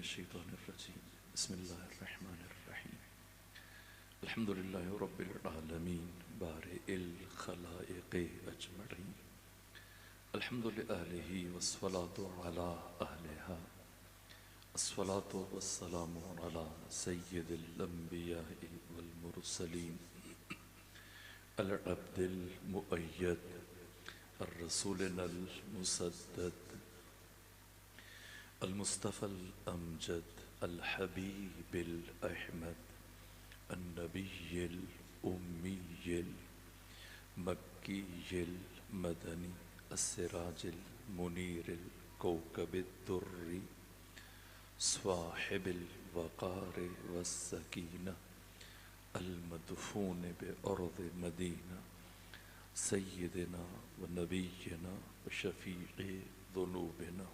الشيطان الرجيم بسم الله الرحمن الرحيم الحمد لله رب العالمين بارئ الخلائق أجمعين الحمد لآله والصلاة على أهلها الصلاة والسلام على سيد الأنبياء والمرسلين العبد المؤيد الرسولنا المسدد المصطفى الأمجد الحبيب الأحمد النبي الأمي المكي المدني السراج المنير الكوكب الدري صاحب الوقار والسكينة المدفون بأرض مدينة سيدنا ونبينا وشفيع ذنوبنا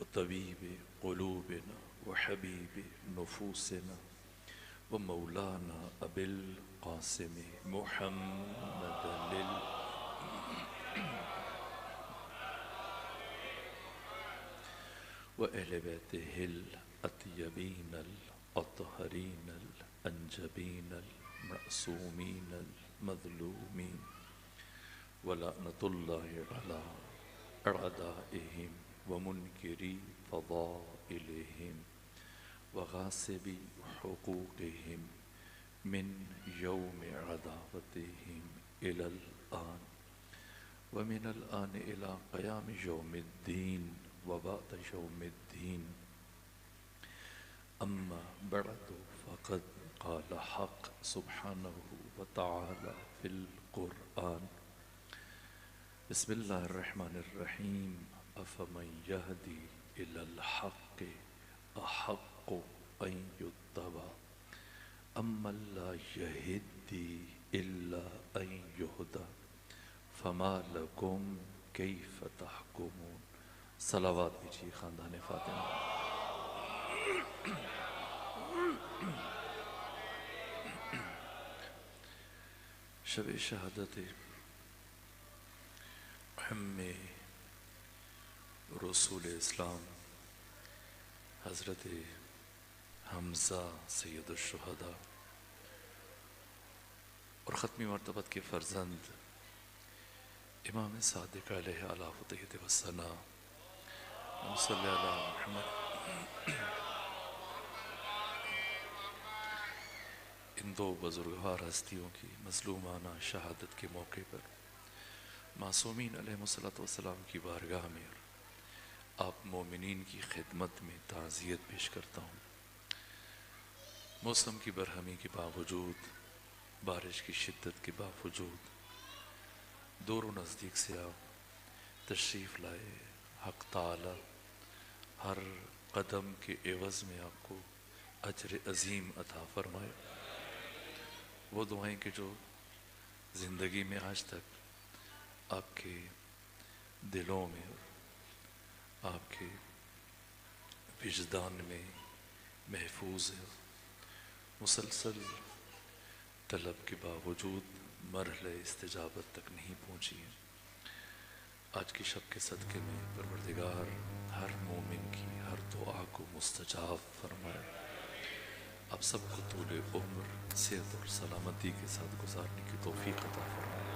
وطبيب قلوبنا وحبيب نفوسنا ومولانا أبي القاسم محمد وأهل بيته الأطيبين الأطهرين الأنجبين المعصومين المظلومين ولعنة الله على أعدائهم ومنكري فضائلهم وغاصبي حقوقهم من يوم عداوتهم إلى الآن ومن الآن إلى قيام يوم الدين وبعد يوم الدين أما بعد فقد قال حق سبحانه وتعالى في القرآن بسم الله الرحمن الرحيم أفمن يهدي إلى الحق أحق أن يتبع أمن لا يهدي إلا أن يهدى فما لكم كيف تحكمون صلوات بيجي خاندان فاطمہ شب شہادت ہم رسول اسلام حضرت حمزہ سید الشہداء اور ختمی مرتبت کے فرزند امام صادق علیہ الصلوۃ والسلام صلی اللہ محمد ان دو بزرگوار ہستیوں کی مظلومانہ شہادت کے موقع پر معصومین علیہ السلام کی بارگاہ میں آپ مومنین کی خدمت میں تعزیت پیش کرتا ہوں۔ موسم کی برہمی کے باوجود، بارش کی شدت کے باوجود دور و نزدیک سے آپ تشریف لائے۔ حق تعالی ہر قدم کے عوض میں آپ کو اجر عظیم عطا فرمائے۔ وہ دعائیں کہ جو زندگی میں آج تک آپ کے دلوں میں آپ کے وجدان میں محفوظ ہے، مسلسل طلب کے باوجود مرحلہ استجابت تک نہیں پہنچی ہے۔ آج کی شب کے صدقے میں پروردگار ہر مومن کی ہر دعا کو مستجاب فرمائے۔ آپ سب کو طول عمر، صحت اور سلامتی کے ساتھ گزارنے کی توفیق عطا فرمائے۔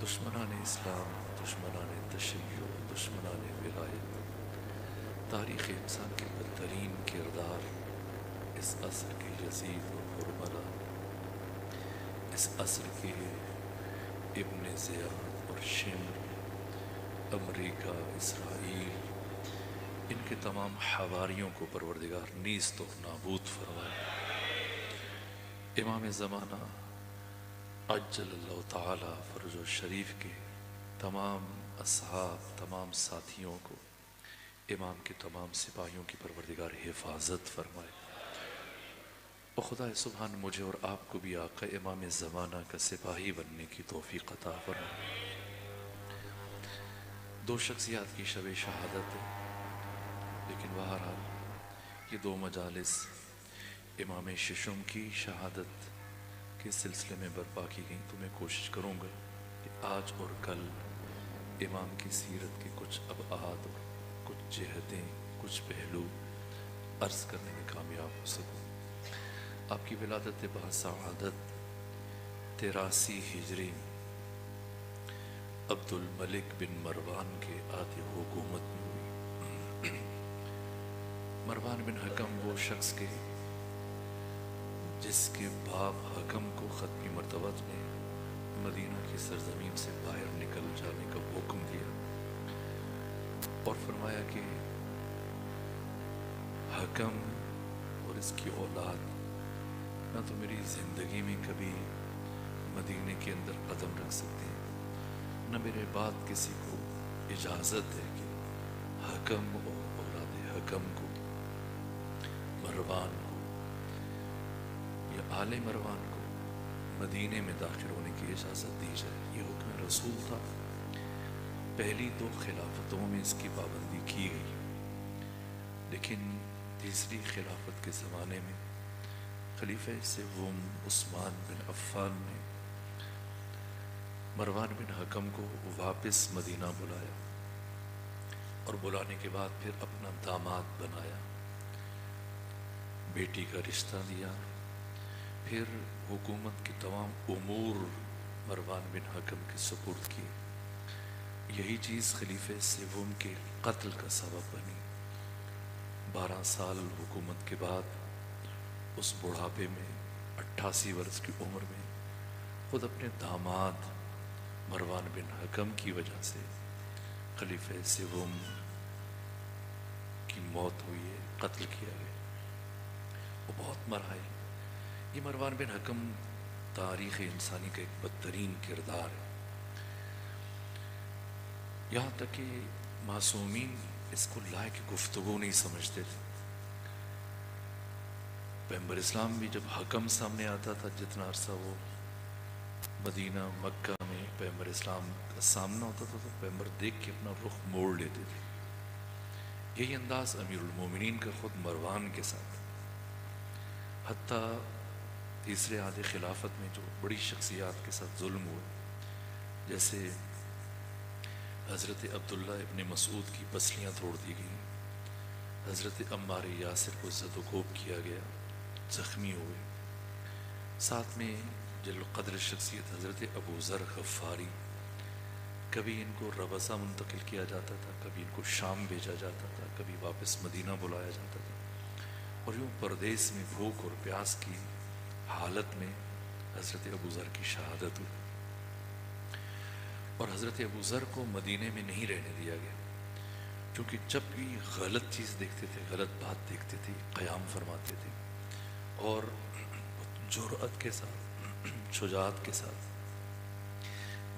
دشمنان اسلام، دشمنان تشیع، دشمنان ولایت، تاریخ انسان کے بدترین کردار، اس عصر کے یزید و حرملہ، اس عصر کے ابن زیاد اور شمر، امریکہ، اسرائیل، ان کے تمام حواریوں کو پروردگار نیست و نابود فرمائے۔ امام زمانہ عجل اللہ تعالی فرج و شریف کے تمام اصحاب، تمام ساتھیوں کو، امام کے تمام سپاہیوں کی پروردگار حفاظت فرمائے۔ اور خدا سبحان مجھے اور آپ کو بھی آقا امام زمانہ کا سپاہی بننے کی توفیق عطا فرمائے۔ دو شخصیات کی شب شہادت ہے، لیکن بہرحال یہ دو مجالس امام ششم کی شہادت کے سلسلے میں برپا کی گئیں، تو میں کوشش کروں گا کہ آج اور کل امام کی سیرت کے کچھ ابعاد اور کچھ جہتیں، کچھ پہلو عرض کرنے میں کامیاب ہو سکوں۔ آپ کی ولادت باسعادت 83 ہجری عبد الملک بن مروان کے عہد حکومت میں ہوئی۔ مروان بن حکم وہ شخص کے جس کے باپ حکم کو ختمی مرتبت نے مدینہ کی سرزمین سے باہر نکل جانے کا حکم دیا اور فرمایا کہ حکم اور اس کی اولاد نہ تو میری زندگی میں کبھی مدینے کے اندر قدم رکھ سکتے ہیں، نہ میرے بعد کسی کو اجازت ہے کہ حکم اور اولاد حکم کو، مروان کو یا آل مروان کو مدینے میں داخل ہونے کی اجازت دی جائے۔ یہ حکم رسول تھا۔ پہلی 2 خلافتوں میں اس کی پابندی کی گئی، لیکن تیسری خلافت کے زمانے میں خلیفہ سوم عثمان بن عفان نے مروان بن حکم کو واپس مدینہ بلایا اور بلانے کے بعد پھر اپنا داماد بنایا، بیٹی کا رشتہ دیا، پھر حکومت کے تمام امور مروان بن حکم کے سپرد کیے۔ یہی چیز خلیفہ سوم کے قتل کا سبب بنی۔ 12 سال حکومت کے بعد اس بڑھاپے میں 88 برس کی عمر میں خود اپنے داماد مروان بن حکم کی وجہ سے خلیفہ سوم کی موت ہوئی ہے، قتل کیا گیا۔ وہ بہت مرا ہے۔ یہ مروان بن حکم تاریخ انسانی کا ایک بدترین کردار ہے، یہاں تک کہ معصومین اس کو لائق گفتگو نہیں سمجھتے تھے۔ پیغمبر اسلام بھی جب حکم سامنے آتا تھا، جتنا عرصہ وہ مدینہ مکہ میں پیغمبر اسلام کا سامنا ہوتا تھا تو پیغمبر دیکھ کے اپنا رخ موڑ لیتے تھے۔ یہی انداز امیر المومنین کا خود مروان کے ساتھ، حتیٰ تیسرے عہد خلافت میں جو بڑی شخصیات کے ساتھ ظلم ہوا، جیسے حضرت عبداللہ ابن مسعود کی پسلیاں توڑ دی گئیں، حضرت عمار یاسر کو زد و کوب کیا گیا، زخمی ہوئے، ساتھ میں جل قدر شخصیت حضرت ابو ذر غفاری، کبھی ان کو ربضہ منتقل کیا جاتا تھا، کبھی ان کو شام بھیجا جاتا تھا، کبھی واپس مدینہ بلایا جاتا تھا، اور یوں پردیس میں بھوک اور پیاس کی حالت میں حضرت ابو ذر کی شہادت ہوئی، اور حضرت ابو ذر کو مدینے میں نہیں رہنے دیا گیا، کیونکہ جب بھی غلط چیز دیکھتے تھے، غلط بات دیکھتے تھے، قیام فرماتے تھے، اور جرأت کے ساتھ، شجاعت کے ساتھ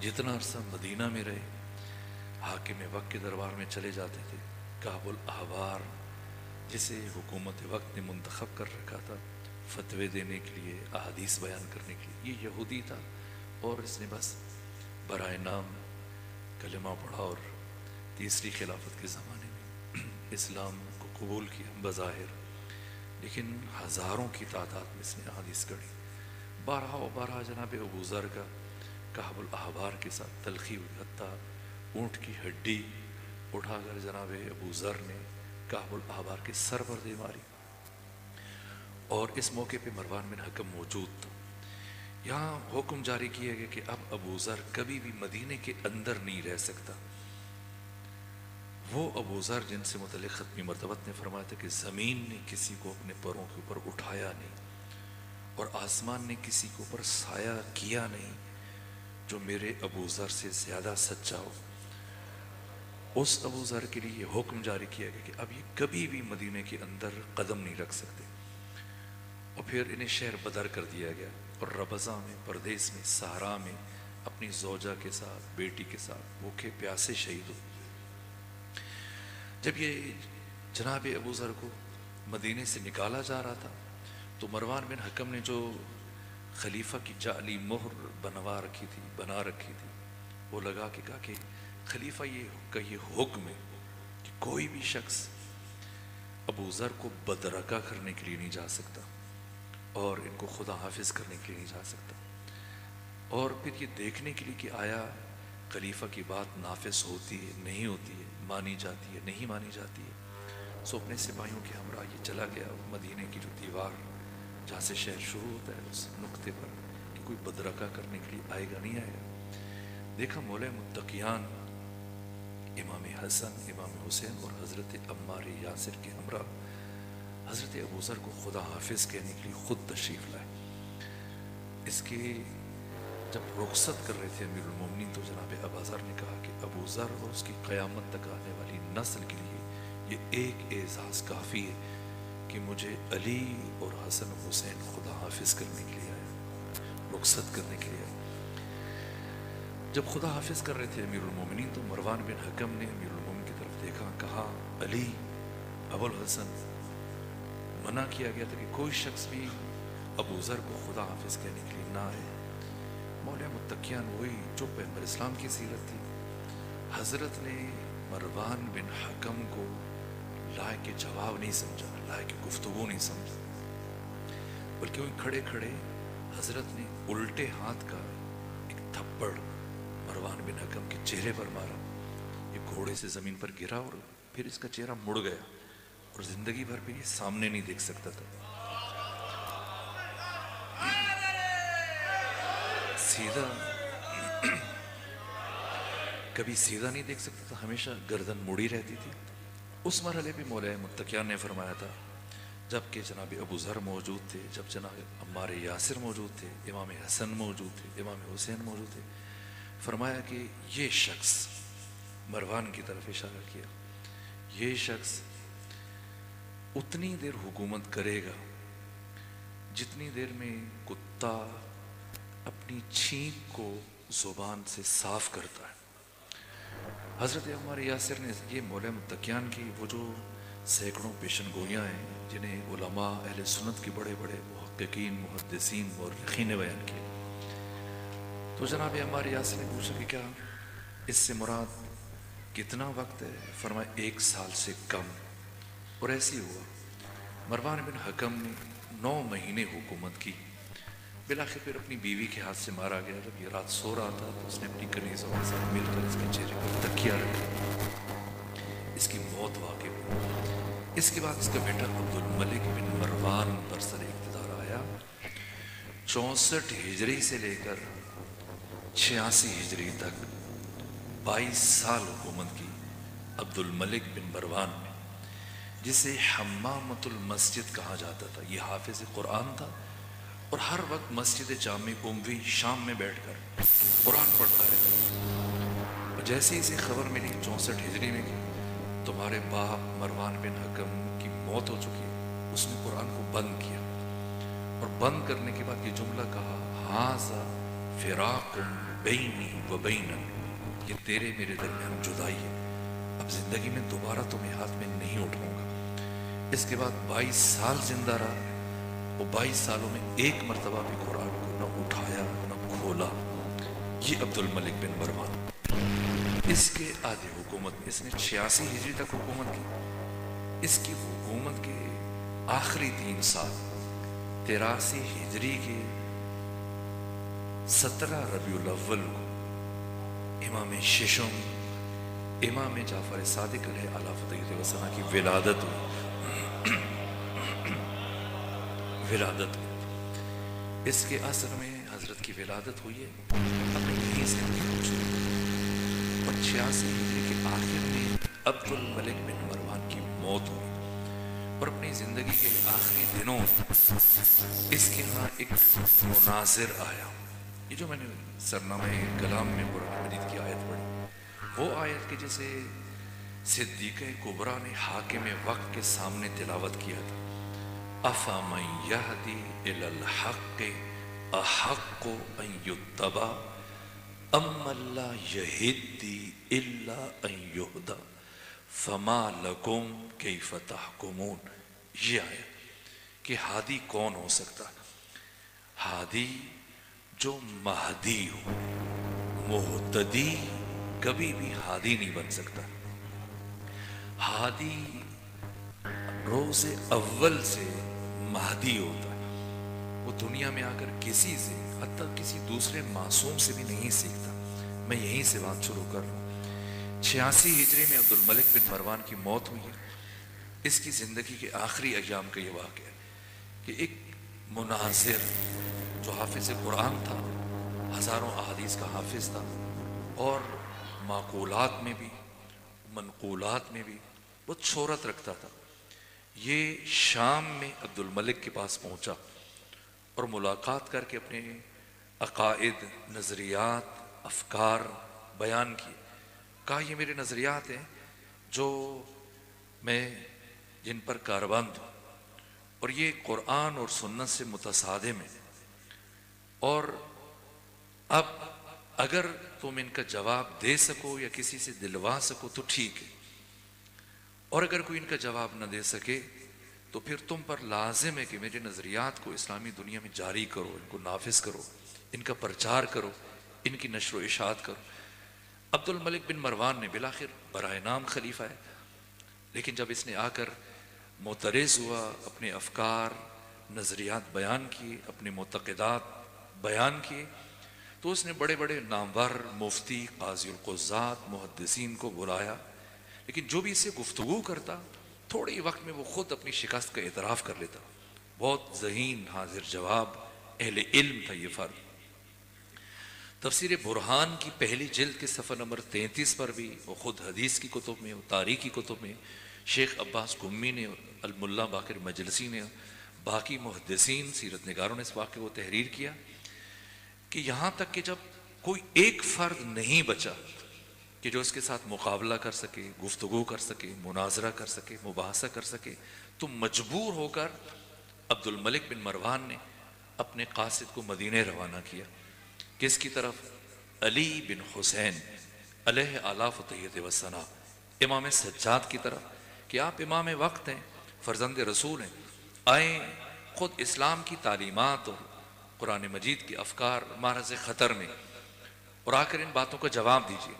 جتنا عرصہ مدینہ میں رہے، حاکم وقت کے دربار میں چلے جاتے تھے۔ کعب الاحبار جسے حکومت وقت نے منتخب کر رکھا تھا فتوے دینے کے لیے، احادیث بیان کرنے کے لیے، یہ یہودی تھا، اور اس نے بس برائے نام کلمہ پڑھا اور تیسری خلافت کے زمانے میں اسلام کو قبول کیا بظاہر، لیکن ہزاروں کی تعداد میں اس نے احادیث گڑھی۔ بارہا و بارہا جناب ابو ذر کا کعب الاحبار کے ساتھ تلخی ہوئی، حتیٰ اونٹ کی ہڈی اٹھا کر جناب ابو ذر نے کعب الاحبار کے سر پر دے ماری، اور اس موقع پہ مروان بن حکم موجود تھا۔ یہاں حکم جاری کیا گیا کہ اب ابو ذر کبھی بھی مدینے کے اندر نہیں رہ سکتا۔ وہ ابو ذر جن سے متعلق ختمی مرتبت نے فرمایا تھا کہ زمین نے کسی کو اپنے پروں کے اوپر اٹھایا نہیں، اور آسمان نے کسی کے اوپر سایہ کیا نہیں جو میرے ابو ذر سے زیادہ سچا ہو۔ اس ابو ذر کے لیے یہ حکم جاری کیا گیا کہ اب یہ کبھی بھی مدینے کے اندر قدم نہیں رکھ سکتے، اور پھر انہیں شہر بدر کر دیا گیا، اور ربضہ میں، پردیس میں، صحرا میں اپنی زوجہ کے ساتھ، بیٹی کے ساتھ بھوکے پیاسے شہید ہو۔ جب یہ جناب ابو ذر کو مدینے سے نکالا جا رہا تھا تو مروان بن حکم نے جو خلیفہ کی جعلی مہر بنا رکھی تھی وہ لگا کے کہا کہ خلیفہ یہ حکم ہے کہ کوئی بھی شخص ابو ذر کو بدرکہ کرنے کے لیے نہیں جا سکتا، اور ان کو خدا حافظ کرنے کے لیے نہیں جا سکتا، اور پھر یہ دیکھنے کے لیے کہ آیا خلیفہ کی بات نافذ ہوتی ہے، نہیں ہوتی ہے، مانی جاتی ہے، نہیں مانی جاتی ہے، سو اپنے سپاہیوں کے ہمراہ یہ چلا گیا مدینے کی جو دیوار جہاں سے شہر شروع ہوتا ہے اس نقطے پر کہ کوئی بدرکہ کرنے کے لیے آئے گا نہیں آئے گا. دیکھا مولا متقیان امام حسن امام حسین اور حضرت عمار یاسر کے ہمراہ حضرت ابوذر کو خدا حافظ کہنے کے لیے خود تشریف لائے. اس کے جب رخصت کر رہے تھے امیر المومنین تو جناب ابوذر نے کہا کہ ابوذر اور اس کی قیامت تک آنے والی نسل کے لیے یہ ایک اعزاز کافی ہے کہ مجھے علی اور حسن حسین خدا حافظ کرنے کے لیے آئے, رخصت کرنے کے لیے آئے. جب خدا حافظ کر رہے تھے امیر المومنین تو مروان بن حکم نے امیر المومنین کی طرف دیکھا, کہا علی ابو الحسن, منع کیا گیا تھا کہ کوئی شخص بھی ابوذر کو خدا حافظ کہنے کے لیے نہ آئے. مولا متقیان وہی جو پیغمبر اسلام کی سیرت تھی. حضرت نے مروان بن حکم کو لائق جواب نہیں سمجھا, لائق گفتگو نہیں سمجھا, بلکہ وہ کھڑے کھڑے حضرت نے الٹے ہاتھ کا ایک تھپڑ مروان بن حکم کے چہرے پر مارا. یہ گھوڑے سے زمین پر گرا اور پھر اس کا چہرہ مڑ گیا اور زندگی بھر بھی یہ سامنے نہیں دیکھ سکتا تھا. سیدھا کبھی سیدھا نہیں دیکھ سکتا تھا, ہمیشہ گردن مڑی رہتی تھی. اس مرحلے پہ مولا متقیان نے فرمایا تھا جب کہ جناب ابوذر موجود تھے, جب جناب عمار یاسر موجود تھے, امام حسن موجود تھے, امام حسین موجود تھے, فرمایا کہ یہ شخص, مروان کی طرف اشارہ کیا, یہ شخص اتنی دیر حکومت کرے گا جتنی دیر میں کتا اپنی چھینک کو زبان سے صاف کرتا ہے. حضرت عمار یاسر نے یہ مولا متقیان کی وہ جو سینکڑوں پیشن گوئیاں ہیں جنہیں علماء اہل سنت کے بڑے بڑے محققین محدثین مورخین نے بیان کیے, تو جناب عمار یاسر نے پوچھا کہ کیا اس سے مراد کتنا وقت ہے؟ فرمایا 1 سال سے کم. اور ایسی ہوا, مروان بن حکم نے 9 مہینے حکومت کی. بلاخر پھر اپنی بیوی کے ہاتھ سے مارا گیا. جب یہ رات سو رہا تھا تو اس نے اپنی کنیزوں کے ساتھ مل کر اس کے چہرے پر تکیہ رکھا. اس کی موت واقع ہوئی. اس کے بعد اس کا بیٹا عبد الملک بن مروان پر سر اقتدار آیا. 64 ہجری سے لے کر 86 ہجری تک 22 سال حکومت کی عبد الملک بن مروان نے, جسے حمامۃ المسجد کہا جاتا تھا. یہ حافظ قرآن تھا اور ہر وقت مسجد جامع اموی شام میں بیٹھ کر قرآن پڑھتا رہتا. اور جیسے اسے خبر ملی 64 ہجری میں کہ تمہارے باپ مروان بن حکم کی موت ہو چکی ہے, اس نے قرآن کو بند کیا اور بند کرنے کے بعد یہ جملہ کہا, ھذا فراق بینی و بینک, یہ تیرے میرے درمیان جدائی ہے, اب زندگی میں دوبارہ تمہیں ہاتھ میں نہیں اٹھاؤں گا. اس کے بعد 22 سال زندہ رہا. وہ 22 سالوں میں ایک مرتبہ بھی قرآن کو نہ اٹھایا نہ کھولا. یہ عبد الملک بن مروان. اس کے آدھے حکومت, اس نے 86 ہجری تک حکومت کی. اس کی حکومت کے آخری 3 سال 83 ہجری کے 17 ربیع الاول کو امام ششم امام جعفر صادق علیہ الصلوۃ والسلام کی ولادت ہوئی. ولادت ہوئی. اس کے اثر میں حضرت کی ولادت ہوئی ہے اپنے یہیں سے ہوئی. اور 86 ہجری کے آخر میں عبد الملک بن مروان کی موت ہوئی. اور اپنی زندگی کے آخری دنوں اس کے ہاں ایک مناظر آیا. یہ جو میں نے سرنامہ کلام میں قرآن مجید کی آیت پڑھی, وہ آیت کے جسے صدیقہ کبریٰ نے حاکم وقت کے سامنے تلاوت کیا تھا, افمن یہدی الی الحق احق ان یتبع امن لا یہدی الا ان یہدی فما لکم کیف تحکمون. یہ آیا کہ ہادی کون ہو سکتا؟ ہادی جو مہدی ہو. مہتدی کبھی بھی ہادی نہیں بن سکتا. ہادی روز اول سے مہدی ہوتا ہے. وہ دنیا میں آ کر کسی سے, حتیٰ کسی دوسرے معصوم سے بھی نہیں سیکھتا. میں یہیں سے بات شروع کر رہا ہوں. 86 ہجری میں عبد الملک بن مروان کی موت ہوئی ہے. اس کی زندگی کے آخری ایام کا یہ واقعہ ہے کہ ایک مناظر جو حافظ قرآن تھا، ہزاروں احادیث کا حافظ تھا، اور معقولات میں بھی منقولات میں بھی بہت شہرت رکھتا تھا، یہ شام میں عبد الملک کے پاس پہنچا اور ملاقات کر کے اپنے عقائد، نظریات، افکار بیان کیے. کہا یہ میرے نظریات ہیں جو میں جن پر کاربند ہوں، اور یہ قرآن اور سنت سے متصادم ہے، اور اب اگر تم ان کا جواب دے سکو یا کسی سے دلوا سکو تو ٹھیک ہے، اور اگر کوئی ان کا جواب نہ دے سکے تو پھر تم پر لازم ہے کہ میرے نظریات کو اسلامی دنیا میں جاری کرو، ان کو نافذ کرو، ان کا پرچار کرو، ان کی نشر و اشاعت کرو. عبد الملک بن مروان نے بالآخر برائے نام خلیفہ ہے، لیکن جب اس نے آ کر معترض ہوا، اپنے افکار، نظریات بیان کیے، اپنے معتقدات بیان کیے، تو اس نے بڑے بڑے نامور مفتی، قاضی القضات، محدثین کو بلایا، لیکن جو بھی اس سے گفتگو کرتا تھوڑے ہی وقت میں وہ خود اپنی شکست کا اعتراف کر لیتا. بہت ذہین، حاضر جواب، اہل علم تھا یہ فرد. تفسیر برہان کی پہلی جلد کے صفحہ نمبر 33 پر بھی، وہ خود حدیث کی کتب میں اور تاریخ کی کتب میں، شیخ عباس گمی نے اور الملا باقر مجلسی نے، باقی محدثین سیرت نگاروں نے اس واقعے کو تحریر کیا کہ یہاں تک کہ جب کوئی ایک فرد نہیں بچا کہ جو اس کے ساتھ مقابلہ کر سکے، گفتگو کر سکے، مناظرہ کر سکے، مباحثہ کر سکے، تو مجبور ہو کر عبد الملک بن مروان نے اپنے قاصد کو مدینہ روانہ کیا. کس کی طرف؟ علی بن حسین علیہ آلاف و تحیت و ثنا، امام سجاد کی طرف، کہ آپ امام وقت ہیں، فرزند رسول ہیں، آئیں خود اسلام کی تعلیمات اور قرآن مجید کے افکار معرض خطر میں، اور آ کر ان باتوں کا جواب دیجیے.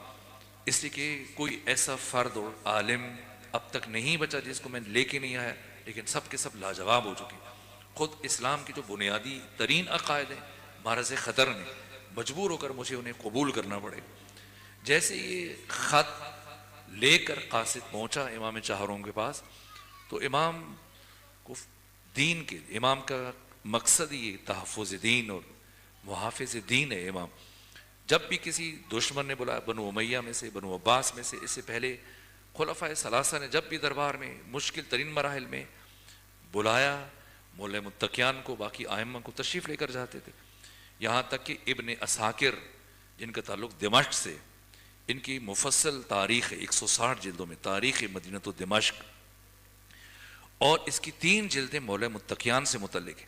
اس لیے کہ کوئی ایسا فرد اور عالم اب تک نہیں بچا جس کو میں لے کے نہیں آیا، لیکن سب کے سب لاجواب ہو چکے. خود اسلام کی جو بنیادی ترین عقائد ہیں معرض خطر میں، مجبور ہو کر مجھے انہیں قبول کرنا پڑے. جیسے یہ خط لے کر قاصد پہنچا امام چہاروں کے پاس، تو امام کو دین کے، امام کا مقصد یہ تحفظ دین اور محافظ دین ہے. امام جب بھی کسی دشمن نے بلایا، بنو امیہ میں سے، بنو عباس میں سے، اس سے پہلے خلفائے ثلاثہ نے جب بھی دربار میں مشکل ترین مراحل میں بلایا، مولا متقیان کو، باقی ائمہ کو تشریف لے کر جاتے تھے. یہاں تک کہ ابن عساکر جن کا تعلق دمشق سے، ان کی مفصل تاریخ ہے، 160 جلدوں میں تاریخ مدینہ و دمشق، اور اس کی 3 جلدیں مولا متقیان سے متعلق ہیں،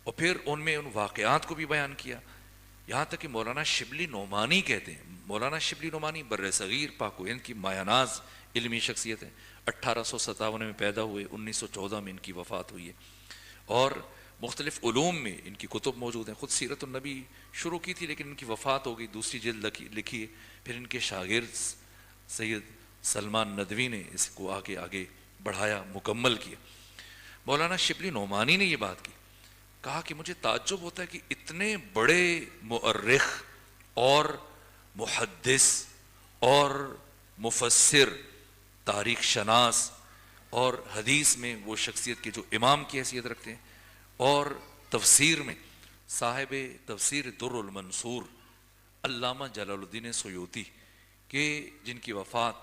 اور پھر ان میں ان واقعات کو بھی بیان کیا. یہاں تک کہ مولانا شبلی نعمانی کہتے ہیں، مولانا شبلی نعمانی بر صغیر پاک و ہند کی مایہ ناز علمی شخصیت ہیں، 1857 میں پیدا ہوئے، 1914 میں ان کی وفات ہوئی ہے، اور مختلف علوم میں ان کی کتب موجود ہیں. خود سیرت النبی شروع کی تھی لیکن ان کی وفات ہو گئی، دوسری جلد لکھی ہے. پھر ان کے شاگرد سید سلمان ندوی نے اس کو آگے بڑھایا، مکمل کیا. مولانا شبلی نعمانی نے یہ بات کی، کہا کہ مجھے تعجب ہوتا ہے کہ اتنے بڑے مؤرخ اور محدث اور مفسر، تاریخ شناس اور حدیث میں وہ شخصیت کے جو امام کی حیثیت رکھتے ہیں، اور تفسیر میں صاحب تفسیر در المنصور علامہ جلال الدین سیوطی کہ جن کی وفات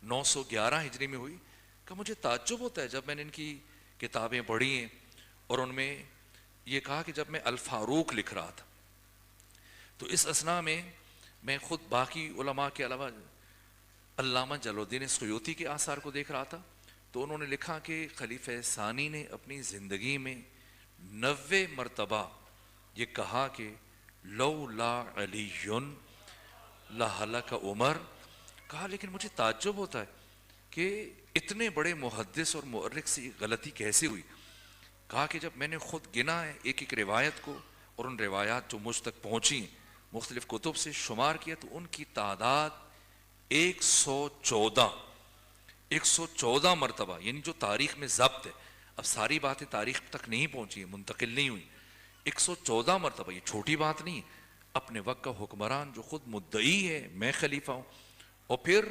911 ہجری میں ہوئی، کہ مجھے تعجب ہوتا ہے جب میں نے ان کی کتابیں پڑھی ہیں، اور ان میں یہ کہا کہ جب میں الفاروق لکھ رہا تھا تو اس اثناء میں میں خود باقی علماء کے علاوہ علامہ جلال الدین سیوطی کے آثار کو دیکھ رہا تھا، تو انہوں نے لکھا کہ خلیفہ ثانی نے اپنی زندگی میں 90 مرتبہ یہ کہا کہ لولا علی لہلک عمر. کہا لیکن مجھے تعجب ہوتا ہے کہ اتنے بڑے محدث اور مؤرخ سے یہ غلطی کیسے ہوئی. کہا کہ جب میں نے خود گنا ہے ایک ایک روایت کو، اور ان روایات جو مجھ تک پہنچی مختلف کتب سے شمار کیا، تو ان کی تعداد 114 مرتبہ، یعنی جو تاریخ میں ضبط ہے. اب ساری باتیں تاریخ تک نہیں پہنچی، منتقل نہیں ہوئی. 114 مرتبہ، یہ چھوٹی بات نہیں. اپنے وقت کا حکمران جو خود مدعی ہے میں خلیفہ ہوں، اور پھر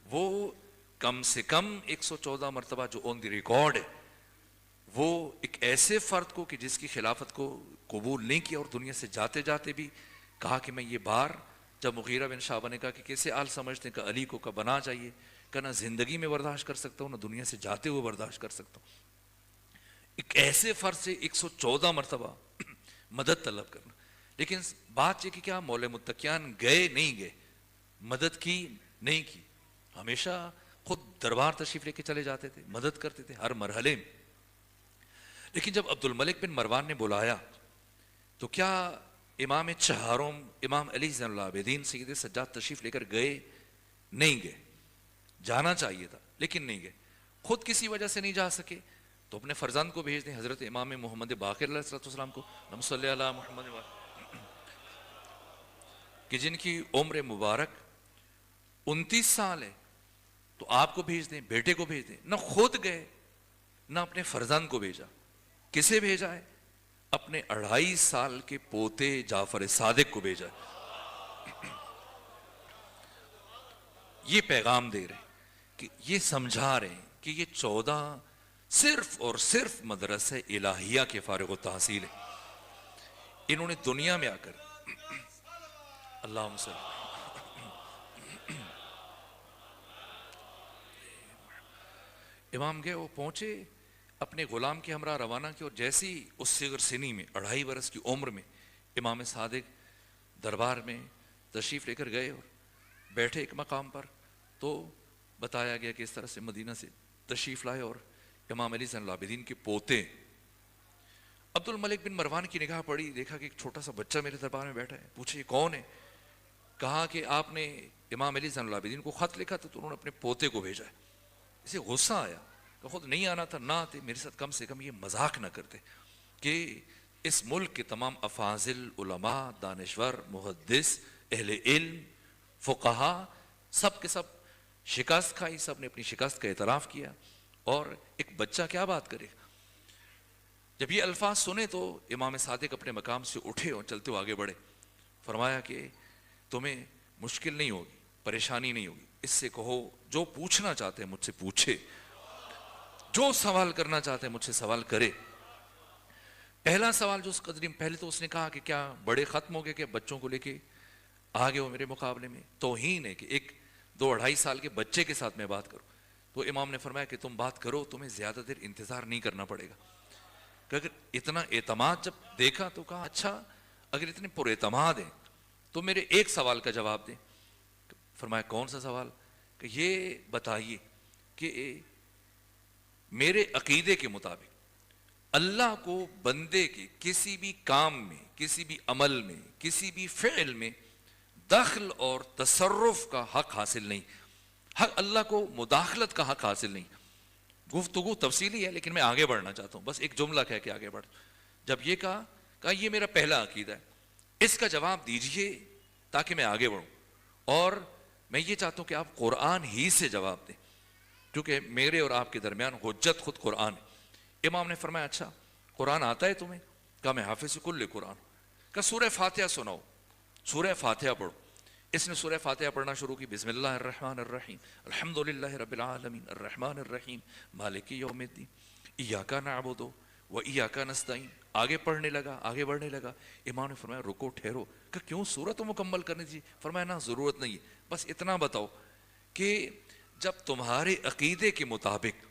وہ کم سے کم 114 مرتبہ جو آن دی ریکارڈ ہے وہ ایک ایسے فرد کو کہ جس کی خلافت کو قبول نہیں کیا اور دنیا سے جاتے جاتے بھی کہا کہ میں یہ بار جب مغیرہ بن شعبہ نے کہا کہ کیسے آل سمجھتے ہیں کہ علی کو کا بنا چاہیے کہ نہ زندگی میں برداشت کر سکتا ہوں نہ دنیا سے جاتے ہوئے برداشت کر سکتا ہوں. ایک ایسے فرد سے 114 مرتبہ مدد طلب کرنا. لیکن بات یہ کہ کیا مولا متقیان گئے نہیں گئے, مدد کی نہیں کی, ہمیشہ خود دربار تشریف لے کے چلے جاتے تھے, مدد کرتے تھے ہر مرحلے میں. لیکن جب عبد الملک بن مروان نے بلایا تو کیا امام چہاروں امام علی زین العابدین سید سجاد تشریف لے کر گئے؟ نہیں گئے. جانا چاہیے تھا لیکن نہیں گئے. خود کسی وجہ سے نہیں جا سکے تو اپنے فرزند کو بھیج دیں, حضرت امام محمد باقر علیہ السلام کو, اللہم صلی علی محمد کہ جن کی عمر مبارک 29 سال ہے, تو آپ کو بھیج دیں, بیٹے کو بھیج دیں. نہ خود گئے نہ اپنے فرزند کو بھیجا. کسے بھیجا ہے؟ اپنے 2.5 سال کے پوتے جعفر صادق کو بھیجا. یہ پیغام دے رہے ہیں کہ یہ سمجھا رہے ہیں کہ یہ 14 صرف اور صرف مدرسہ الہیہ کے فارغ التحصیل ہے. انہوں نے دنیا میں آ کر اللہم صلی امام گئے, وہ پہنچے اپنے غلام کے ہمراہ روانہ کی, اور جیسی اس صغر سنی میں 2.5 برس کی عمر میں امام صادق دربار میں تشریف لے کر گئے اور بیٹھے ایک مقام پر, تو بتایا گیا کہ اس طرح سے مدینہ سے تشریف لائے اور امام علی زین العابدین کے پوتے. عبد الملک بن مروان کی نگاہ پڑی, دیکھا کہ ایک چھوٹا سا بچہ میرے دربار میں بیٹھا ہے. پوچھے یہ کون ہے؟ کہا کہ آپ نے امام علی زین العابدین کو خط لکھا تو انہوں نے اپنے پوتے کو بھیجا ہے. اسے غصہ آیا کہ خود نہیں آنا تھا نہ آتے, میرے ساتھ کم سے کم یہ مذاق نہ کرتے کہ اس ملک کے تمام افاضل, علماء, دانشور, محدث, اہل علم, فقہا سب کے سب شکست کھائی, سب نے اپنی شکست کا اعتراف کیا, اور ایک بچہ کیا بات کرے. جب یہ الفاظ سنے تو امام صادق اپنے مقام سے اٹھے اور چلتے ہوئے آگے بڑھے. فرمایا کہ تمہیں مشکل نہیں ہوگی, پریشانی نہیں ہوگی, اس سے کہو جو پوچھنا چاہتے ہیں مجھ سے پوچھے, جو سوال کرنا چاہتے ہیں مجھ سے سوال کرے. پہلا سوال جو اس قدریم, پہلے تو اس نے کہا کہ کیا بڑے ختم ہو گئے کہ بچوں کو لے کے آگے ہو میرے مقابلے میں؟ توہین ہے کہ ایک 2-2.5 سال کے بچے کے ساتھ میں بات کروں. تو امام نے فرمایا کہ تم بات کرو, تمہیں زیادہ دیر انتظار نہیں کرنا پڑے گا. کہ اگر اتنا اعتماد جب دیکھا تو کہا اچھا اگر اتنے پر اعتماد ہیں تو میرے ایک سوال کا جواب دیں. فرمایا کون سا سوال؟ کہ یہ بتائیے کہ میرے عقیدے کے مطابق اللہ کو بندے کے کسی بھی کام میں, کسی بھی عمل میں, کسی بھی فعل میں دخل اور تصرف کا حق حاصل نہیں, حق اللہ کو مداخلت کا حق حاصل نہیں. گفتگو تفصیلی ہے لیکن میں آگے بڑھنا چاہتا ہوں, بس ایک جملہ کہہ کے آگے بڑھ. جب یہ کہا یہ میرا پہلا عقیدہ ہے, اس کا جواب دیجئے تاکہ میں آگے بڑھوں, اور میں یہ چاہتا ہوں کہ آپ قرآن ہی سے جواب دیں کیونکہ میرے اور آپ کے درمیان حجت خود قرآن ہے. امام نے فرمایا اچھا قرآن آتا ہے تمہیں؟ کہا میں حافظ کل قرآن. کہا سورہ فاتحہ سناؤ, سورہ فاتحہ پڑھو. اس نے سورہ فاتحہ پڑھنا شروع کی, بسم اللہ الرحمن الرحیم الحمدللہ رب العالمین الرحمن الرحیم مالک یوم الدین ایاک نعبد و ایاک نستعین. آگے پڑھنے لگا, آگے بڑھنے لگا. امام نے فرمایا رکو ٹھہرو. کہ کیوں سورہ تو مکمل کرنے دی؟ فرمایا نہ ضرورت نہیں ہے, بس اتنا بتاؤ کہ جب تمہارے عقیدے کے مطابق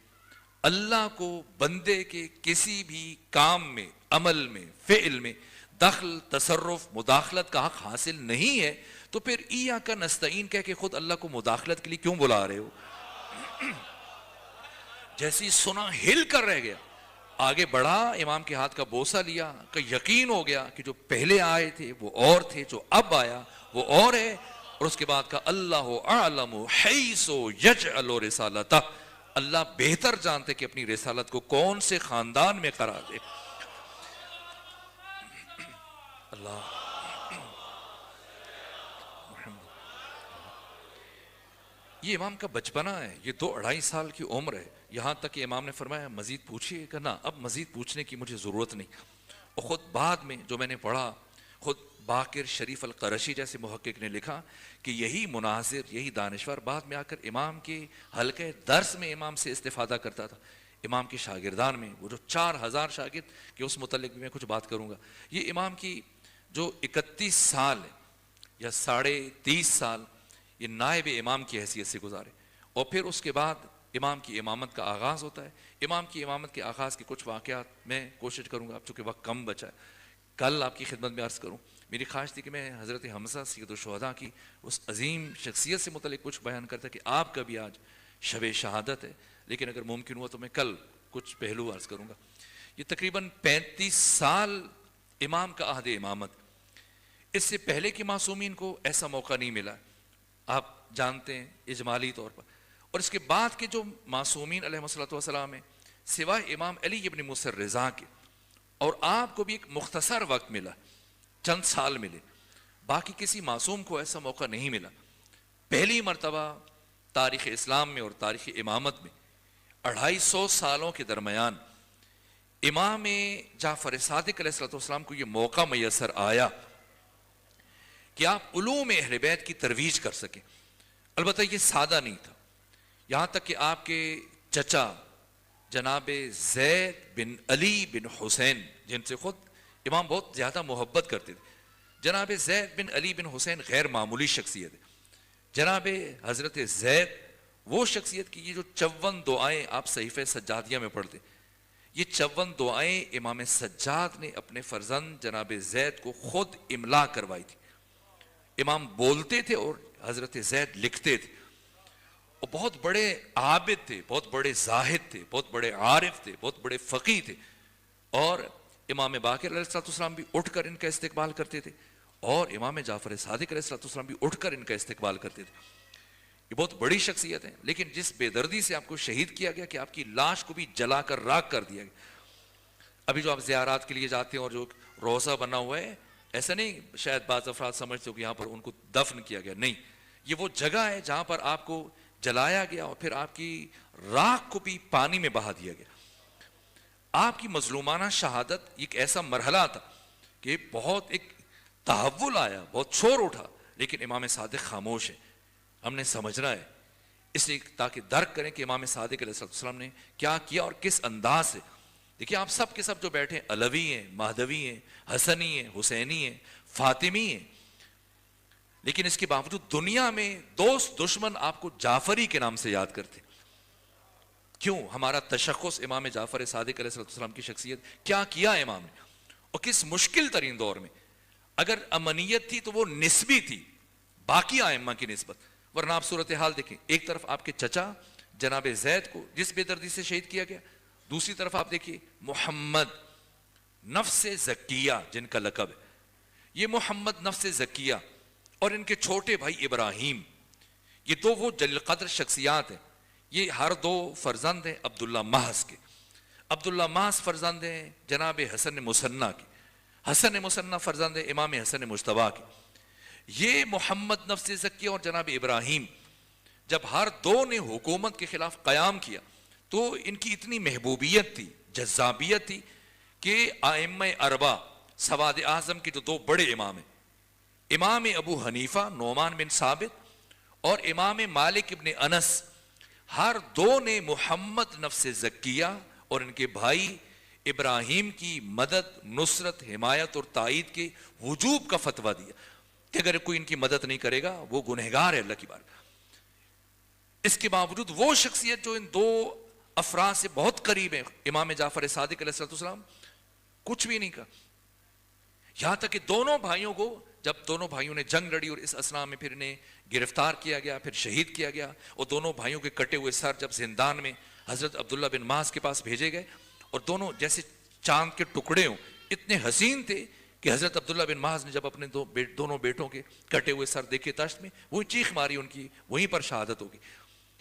اللہ کو بندے کے کسی بھی کام میں, عمل میں, فعل میں دخل, تصرف, مداخلت کا حق حاصل نہیں ہے تو پھر ایاک نستعین کہہ کے خود اللہ کو مداخلت کے لیے کیوں بلا رہے ہو؟ جیسی سنا ہل کر رہ گیا, آگے بڑھا, امام کے ہاتھ کا بوسہ لیا کہ یقین ہو گیا کہ جو پہلے آئے تھے وہ اور تھے, جو اب آیا وہ اور ہے. اور اس کے بعد کہا اللہ اعلم حیث یجعل رسالتہ, اللہ بہتر جانتے کہ اپنی رسالت کو کون سے خاندان میں قرار دے. اللہ یہ امام کا بچپنا ہے, یہ 2-2.5 سال کی عمر ہے. یہاں تک کہ امام نے فرمایا مزید پوچھئے, کہ نہ اب مزید پوچھنے کی مجھے ضرورت نہیں. اور خود بعد میں جو میں نے پڑھا, خود باقر شریف القرشی جیسے محقق نے لکھا کہ یہی مناظر، یہی دانشور بعد میں آ کر امام کے حلقے درس میں امام سے استفادہ کرتا تھا، امام کے شاگردان میں، وہ جو 4000 شاگرد کہ اس متعلق بھی میں کچھ بات کروں گا۔ یہ امام کی جو 31 سال یا 30.5 سال یہ نائب امام کی حیثیت سے گزارے، اور پھر اس کے بعد امام کی امامت کا آغاز ہوتا ہے۔ امام کی امامت کے آغاز کے کچھ واقعات میں کوشش کروں گا، اب چونکہ وقت کم بچا ہے کل آپ کی خدمت میں عرض کروں۔ میری خواہش تھی کہ میں حضرت حمزہ سید الشہداء کی اس عظیم شخصیت سے متعلق کچھ بیان کرتا کہ آپ کا بھی آج شب شہادت ہے، لیکن اگر ممکن ہوا تو میں کل کچھ پہلو عرض کروں گا۔ یہ تقریباً 35 سال امام کا عہد امامت، اس سے پہلے کے معصومین کو ایسا موقع نہیں ملا، آپ جانتے ہیں اجمالی طور پر، اور اس کے بعد کے جو معصومین علیہ الصلوۃ والسلام ہیں سوائے امام علی ابن موسیٰ الرضا کے، اور آپ کو بھی ایک مختصر وقت ملا، چند سال ملے، باقی کسی معصوم کو ایسا موقع نہیں ملا۔ پہلی مرتبہ تاریخ اسلام میں اور تاریخ امامت میں 250 سالوں کے درمیان امام جعفر صادق علیہ السلام کو یہ موقع میسر آیا کہ آپ علوم اہل بیت کی ترویج کر سکیں۔ البتہ یہ سادہ نہیں تھا، یہاں تک کہ آپ کے چچا جناب زید بن علی بن حسین، جن سے خود امام بہت زیادہ محبت کرتے تھے، جناب زید بن علی بن حسین غیر معمولی شخصیت ہے۔ جناب حضرت زید وہ شخصیت کی یہ جو 54 دعائیں آپ صحیفہ سجادیہ میں پڑھتے، یہ 54 دعائیں امام سجاد نے اپنے فرزند جناب زید کو خود املا کروائی تھی۔ امام بولتے تھے اور حضرت زید لکھتے تھے، اور بہت بڑے عابد تھے، بہت بڑے زاہد تھے، بہت بڑے عارف تھے، بہت بڑے فقیہ تھے، اور امام باقر علیہ السلام بھی اٹھ کر ان کا استقبال کرتے تھے، اور امام جعفر صادق علیہ السلام بھی اٹھ کر ان کا استقبال کرتے تھے۔ یہ بہت بڑی شخصیت ہے، لیکن جس بے دردی سے آپ کو شہید کیا گیا کہ آپ کی لاش کو بھی جلا کر راکھ کر دیا گیا۔ ابھی جو آپ زیارات کے لیے جاتے ہیں اور جو روضہ بنا ہوا ہے، ایسا نہیں شاید بعض افراد سمجھتے ہو کہ یہاں پر ان کو دفن کیا گیا، نہیں، یہ وہ جگہ ہے جہاں پر آپ کو جلایا گیا اور پھر آپ کی راکھ کو بھی پانی میں بہا دیا گیا۔ آپ کی مظلومانہ شہادت ایک ایسا مرحلہ تھا کہ بہت ایک تحول آیا، بہت شور اٹھا، لیکن امام صادق خاموش ہے، ہم نے سمجھنا ہے، اس لیے تاکہ درک کریں کہ امام صادق علیہ السلام نے کیا کیا اور کس انداز سے۔ دیکھیے آپ سب کے سب جو بیٹھے ہیں، علوی ہیں، مہدوی ہیں، حسنی ہیں، حسینی ہیں، فاطمی ہیں، لیکن اس کے باوجود دنیا میں دوست دشمن آپ کو جعفری کے نام سے یاد کرتے۔ کیوں؟ ہمارا تشخص امام جعفر صادق علیہ السلام کی شخصیت، کیا کیا امام نے اور کس مشکل ترین دور میں۔ اگر امنیت تھی تو وہ نسبی تھی باقی ائمہ کی نسبت، ورنہ آپ صورتحال دیکھیں، ایک طرف آپ کے چچا جناب زید کو جس بے دردی سے شہید کیا گیا، دوسری طرف آپ دیکھیے محمد نفس زکیہ جن کا لقب ہے، یہ محمد نفس زکیہ اور ان کے چھوٹے بھائی ابراہیم، یہ دو وہ جلیل قدر شخصیات ہیں۔ یہ ہر دو فرزند ہیں عبداللہ محض کے۔ عبداللہ محض فرزند ہیں جناب حسن مصنع کے، حسن مصنع فرزند ہیں امام حسن مجتبیٰ کے۔ یہ محمد نفس زکیہ اور جناب ابراہیم جب ہر دو نے حکومت کے خلاف قیام کیا تو ان کی اتنی محبوبیت تھی، جذابیت تھی کہ ائمہ اربعہ سواد اعظم کے جو دو بڑے امام ہیں، امام ابو حنیفہ نعمان بن ثابت اور امام مالک ابن انس، ہر دو نے محمد نفس زکیہ اور ان کے بھائی ابراہیم کی مدد، نصرت، حمایت اور تائید کے وجوب کا فتویٰ دیا کہ اگر کوئی ان کی مدد نہیں کرے گا وہ گنہگار ہے اللہ کی بارگاہ۔ اس کے باوجود وہ شخصیت جو ان دو افراد سے بہت قریب ہیں، امام جعفر صادق علیہ السلام، کچھ بھی نہیں کہا، یہاں تک کہ دونوں بھائیوں کو جب دونوں بھائیوں نے جنگ لڑی اور اس اثناء میں پھر انہیں گرفتار کیا گیا، پھر شہید کیا گیا، اور دونوں بھائیوں کے کٹے ہوئے سر جب زندان میں حضرت عبداللہ بن محض کے پاس بھیجے گئے اور دونوں جیسے چاند کے ٹکڑے ہوں، اتنے حسین تھے کہ حضرت عبداللہ بن محض نے جب اپنے دونوں بیٹوں کے کٹے ہوئے سر دیکھے تشت میں، وہی چیخ ماری، ان کی وہیں پر شہادت ہوگی۔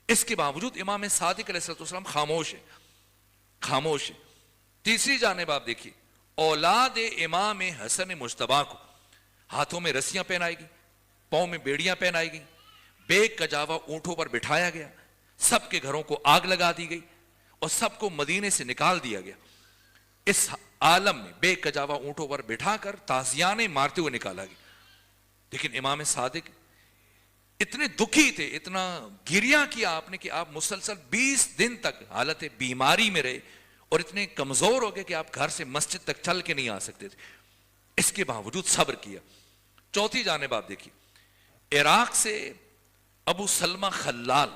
اس کے باوجود امام صادق علیہ السلام خاموش ہے، خاموش ہے۔ تیسری جانب آپ دیکھیے، اولاد امام حسن مجتبیٰ کو ہاتھوں میں رسیاں پہنائی گئی، پاؤں میں بیڑیاں پہنائی گئی، بے کجاوا اونٹوں پر بٹھایا گیا، سب کے گھروں کو آگ لگا دی گئی اور سب کو مدینے سے نکال دیا گیا۔ اس عالم میں بے کجاوا اونٹوں پر بٹھا کر تازیانے مارتے ہوئے نکالا گیا. لیکن امام صادق اتنے دکھی تھے, اتنا گریہ کیا آپ نے کہ آپ مسلسل 20 دن تک حالت بیماری میں رہے اور اتنے کمزور ہو گئے کہ آپ گھر سے مسجد تک چل کے نہیں آ سکتے تھے. اس کے باوجود صبر کیا. چوتھی جانب آپ دیکھیے, عراق سے ابو سلمہ خلال,